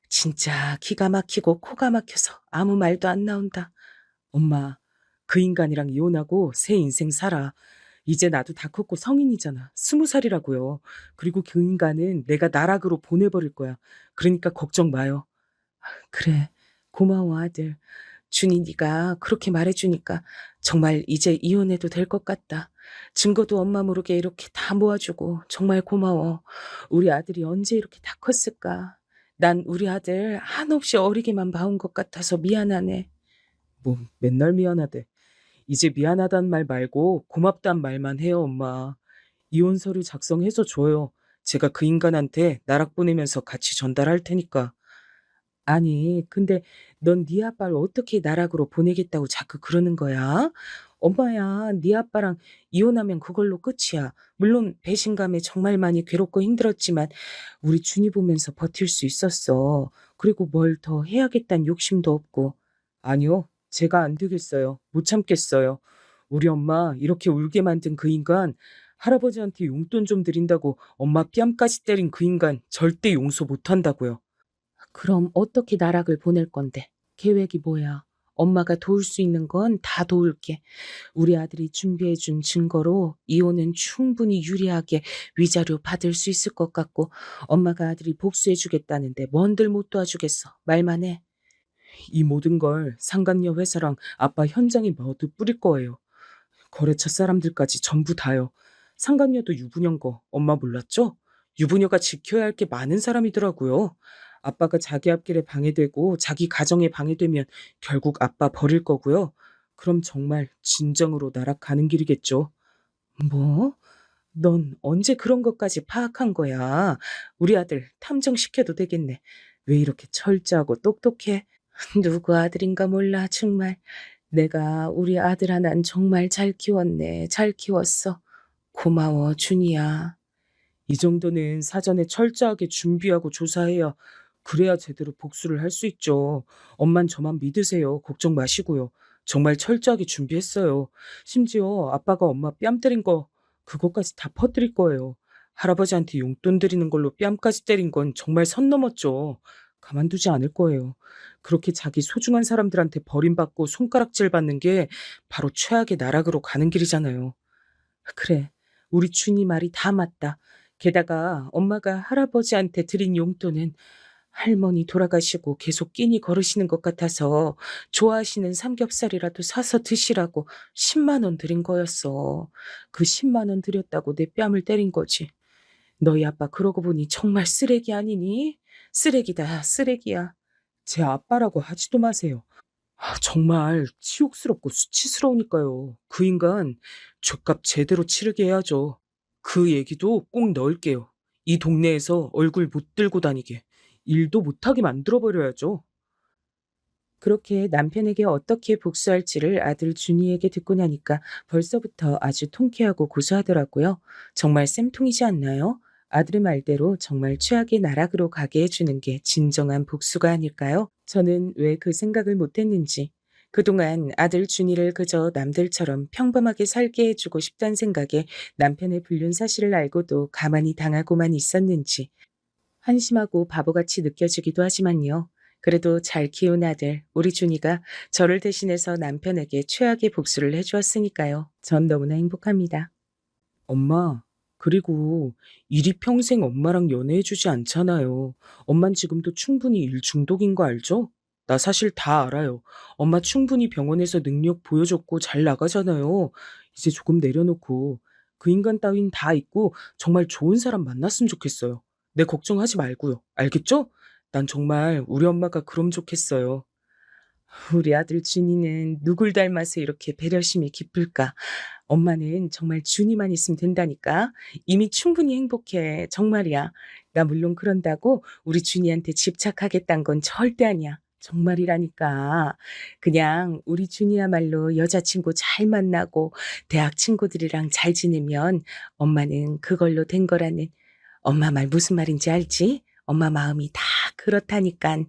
진짜 기가 막히고 코가 막혀서 아무 말도 안 나온다. 엄마, 그 인간이랑 이혼하고 새 인생 살아. 이제 나도 다 컸고 성인이잖아. 20살이라고요. 그리고 그 인간은 내가 나락으로 보내버릴 거야. 그러니까 걱정 마요. 그래, 고마워 아들. 준이 네가 그렇게 말해주니까 정말 이제 이혼해도 될 것 같다. 증거도 엄마 모르게 이렇게 다 모아주고 정말 고마워. 우리 아들이 언제 이렇게 다 컸을까? 난 우리 아들 한없이 어리게만 봐온 것 같아서 미안하네. 뭐 맨날 미안하대. 이제 미안하단 말 말고 고맙단 말만 해요, 엄마. 이혼 서류 작성해서 줘요. 제가 그 인간한테 나락 보내면서 같이 전달할 테니까. 아니, 근데 넌 네 아빠를 어떻게 나락으로 보내겠다고 자꾸 그러는 거야? 엄마야, 네 아빠랑 이혼하면 그걸로 끝이야. 물론 배신감에 정말 많이 괴롭고 힘들었지만 우리 준이 보면서 버틸 수 있었어. 그리고 뭘 더 해야겠다는 욕심도 없고. 아니요, 제가 안 되겠어요. 못 참겠어요. 우리 엄마 이렇게 울게 만든 그 인간, 할아버지한테 용돈 좀 드린다고 엄마 뺨까지 때린 그 인간 절대 용서 못 한다고요. 그럼 어떻게 나락을 보낼 건데? 계획이 뭐야? 엄마가 도울 수 있는 건 다 도울게. 우리 아들이 준비해준 증거로 이혼은 충분히 유리하게 위자료 받을 수 있을 것 같고 엄마가 아들이 복수해주겠다는데 뭔들 못 도와주겠어. 말만 해. 이 모든 걸 상간녀 회사랑 아빠 현장에 모두 뿌릴 거예요. 거래처 사람들까지 전부 다요. 상간녀도 유부녀인 거 엄마 몰랐죠? 유부녀가 지켜야 할 게 많은 사람이더라고요. 아빠가 자기 앞길에 방해되고 자기 가정에 방해되면 결국 아빠 버릴 거고요. 그럼 정말 진정으로 나락가는 길이겠죠. 뭐? 넌 언제 그런 것까지 파악한 거야? 우리 아들 탐정시켜도 되겠네. 왜 이렇게 철저하고 똑똑해? 누구 아들인가 몰라, 정말. 내가 우리 아들 하나는 정말 잘 키웠네. 잘 키웠어. 고마워, 준이야. 이 정도는 사전에 철저하게 준비하고 조사해야 그래야 제대로 복수를 할 수 있죠. 엄만 저만 믿으세요. 걱정 마시고요. 정말 철저하게 준비했어요. 심지어 아빠가 엄마 뺨 때린 거 그것까지 다 퍼뜨릴 거예요. 할아버지한테 용돈 드리는 걸로 뺨까지 때린 건 정말 선 넘었죠. 가만두지 않을 거예요. 그렇게 자기 소중한 사람들한테 버림받고 손가락질 받는 게 바로 최악의 나락으로 가는 길이잖아요. 그래, 우리 준이 말이 다 맞다. 게다가 엄마가 할아버지한테 드린 용돈은 할머니 돌아가시고 계속 끼니 거르시는 것 같아서 좋아하시는 삼겹살이라도 사서 드시라고 10만 원 드린 거였어. 그 10만 원 드렸다고 내 뺨을 때린 거지. 너희 아빠 그러고 보니 정말 쓰레기 아니니? 쓰레기다, 쓰레기야. 제 아빠라고 하지도 마세요. 아, 정말 치욕스럽고 수치스러우니까요. 그 인간 죗값 제대로 치르게 해야죠. 그 얘기도 꼭 넣을게요. 이 동네에서 얼굴 못 들고 다니게. 일도 못하게 만들어버려야죠. 그렇게 남편에게 어떻게 복수할지를 아들 준이에게 듣고 나니까 벌써부터 아주 통쾌하고 고소하더라고요. 정말 쌤통이지 않나요? 아들의 말대로 정말 최악의 나락으로 가게 해주는 게 진정한 복수가 아닐까요? 저는 왜 그 생각을 못했는지. 그동안 아들 준이를 그저 남들처럼 평범하게 살게 해주고 싶다는 생각에 남편의 불륜 사실을 알고도 가만히 당하고만 있었는지. 한심하고 바보같이 느껴지기도 하지만요. 그래도 잘 키운 아들, 우리 준이가 저를 대신해서 남편에게 최악의 복수를 해주었으니까요. 전 너무나 행복합니다. 엄마, 그리고 일이 평생 엄마랑 연애해주지 않잖아요. 엄만 지금도 충분히 일 중독인 거 알죠? 나 사실 다 알아요. 엄마 충분히 병원에서 능력 보여줬고 잘 나가잖아요. 이제 조금 내려놓고 그 인간 따윈 다 잊고 정말 좋은 사람 만났으면 좋겠어요. 내 걱정하지 말고요. 알겠죠? 난 정말 우리 엄마가 그럼 좋겠어요. 우리 아들 준이는 누굴 닮아서 이렇게 배려심이 깊을까? 엄마는 정말 준이만 있으면 된다니까. 이미 충분히 행복해. 정말이야. 나 물론 그런다고 우리 준이한테 집착하겠다는 건 절대 아니야. 정말이라니까. 그냥 우리 준이야말로 여자친구 잘 만나고 대학 친구들이랑 잘 지내면 엄마는 그걸로 된 거라는. 엄마 말 무슨 말인지 알지? 엄마 마음이 다 그렇다니깐.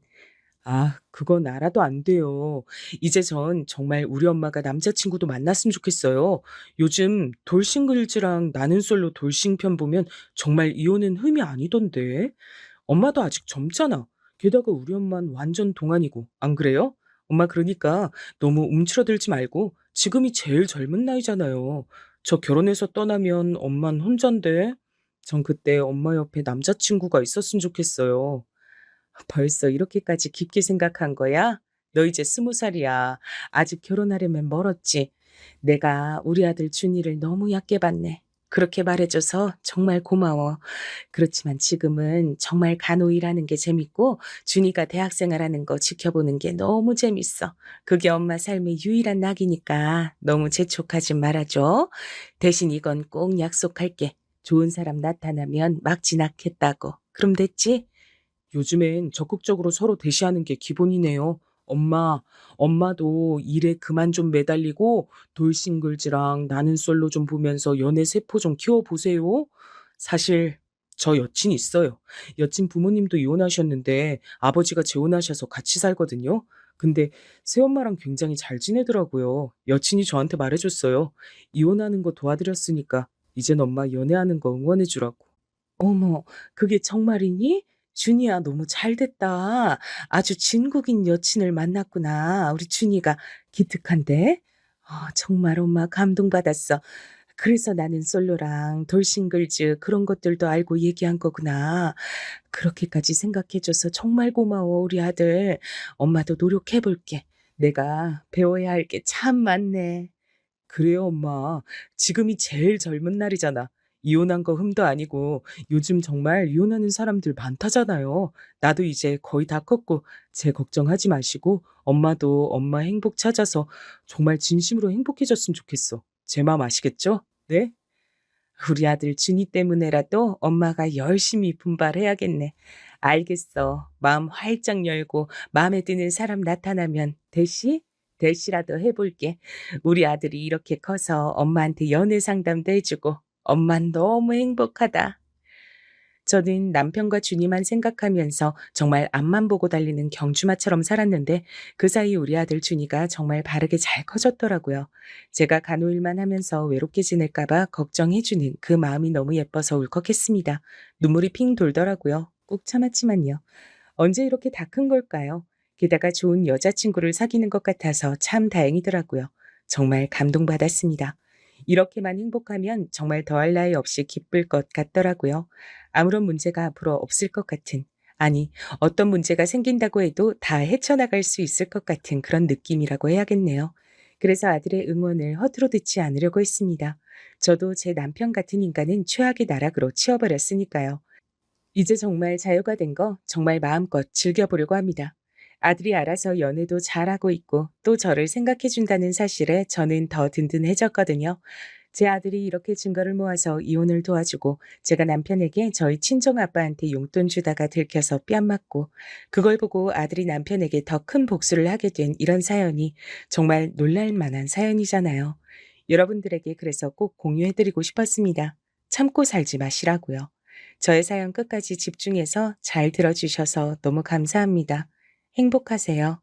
아, 그건 알아도 안 돼요. 이제 전 정말 우리 엄마가 남자친구도 만났으면 좋겠어요. 요즘 돌싱글즈랑 나는 솔로 돌싱 편 보면 정말 이혼은 흠이 아니던데. 엄마도 아직 젊잖아. 게다가 우리 엄마는 완전 동안이고, 안 그래요? 엄마 그러니까 너무 움츠러들지 말고 지금이 제일 젊은 나이잖아요. 저 결혼해서 떠나면 엄만 혼잔데. 전 그때 엄마 옆에 남자친구가 있었으면 좋겠어요. 벌써 이렇게까지 깊게 생각한 거야? 너 이제 20살이야. 아직 결혼하려면 멀었지. 내가 우리 아들 준이를 너무 얕게 봤네. 그렇게 말해줘서 정말 고마워. 그렇지만 지금은 정말 간호일하는 게 재밌고 준이가 대학생활하는 거 지켜보는 게 너무 재밌어. 그게 엄마 삶의 유일한 낙이니까 너무 재촉하지 말아줘. 대신 이건 꼭 약속할게. 좋은 사람 나타나면 막지 않겠다고. 그럼 됐지? 요즘엔 적극적으로 서로 대시하는 게 기본이네요. 엄마도 일에 그만 좀 매달리고 돌싱글즈랑 나는 솔로 좀 보면서 연애 세포 좀 키워보세요. 사실 저 여친 있어요. 여친 부모님도 이혼하셨는데 아버지가 재혼하셔서 같이 살거든요. 근데 새엄마랑 굉장히 잘 지내더라고요. 여친이 저한테 말해줬어요. 이혼하는 거 도와드렸으니까 이젠 엄마 연애하는 거 응원해주라고. 어머, 그게 정말이니? 준이야, 너무 잘 됐다. 아주 진국인 여친을 만났구나. 우리 준이가 기특한데? 정말 엄마 감동받았어. 그래서 나는 솔로랑 돌싱글즈 그런 것들도 알고 얘기한 거구나. 그렇게까지 생각해줘서 정말 고마워, 우리 아들. 엄마도 노력해볼게. 내가 배워야 할 게 참 많네. 그래요, 엄마. 지금이 제일 젊은 날이잖아. 이혼한 거 흠도 아니고 요즘 정말 이혼하는 사람들 많다잖아요. 나도 이제 거의 다 컸고 제 걱정하지 마시고 엄마도 엄마 행복 찾아서 정말 진심으로 행복해졌으면 좋겠어. 제 마음 아시겠죠? 네? 우리 아들 준이 때문에라도 엄마가 열심히 분발해야겠네. 알겠어. 마음 활짝 열고 마음에 드는 사람 나타나면 대시라도 해볼게. 우리 아들이 이렇게 커서 엄마한테 연애 상담도 해주고 엄만 너무 행복하다. 저는 남편과 준이만 생각하면서 정말 앞만 보고 달리는 경주마처럼 살았는데 그 사이 우리 아들 준이가 정말 바르게 잘 커졌더라고요. 제가 간호일만 하면서 외롭게 지낼까봐 걱정해주는 그 마음이 너무 예뻐서 울컥했습니다. 눈물이 핑 돌더라고요. 꾹 참았지만요. 언제 이렇게 다 큰 걸까요? 게다가 좋은 여자친구를 사귀는 것 같아서 참 다행이더라고요. 정말 감동받았습니다. 이렇게만 행복하면 정말 더할 나위 없이 기쁠 것 같더라고요. 아무런 문제가 앞으로 없을 것 같은, 아니, 어떤 문제가 생긴다고 해도 다 헤쳐나갈 수 있을 것 같은 그런 느낌이라고 해야겠네요. 그래서 아들의 응원을 허투루 듣지 않으려고 했습니다. 저도 제 남편 같은 인간은 최악의 나락으로 치워버렸으니까요. 이제 정말 자유가 된 거 정말 마음껏 즐겨보려고 합니다. 아들이 알아서 연애도 잘하고 있고 또 저를 생각해준다는 사실에 저는 더 든든해졌거든요. 제 아들이 이렇게 증거를 모아서 이혼을 도와주고 제가 남편에게 저희 친정 아빠한테 용돈 주다가 들켜서 뺨 맞고 그걸 보고 아들이 남편에게 더 큰 복수를 하게 된 이런 사연이 정말 놀랄 만한 사연이잖아요. 여러분들에게 그래서 꼭 공유해드리고 싶었습니다. 참고 살지 마시라고요. 저의 사연 끝까지 집중해서 잘 들어주셔서 너무 감사합니다. 행복하세요.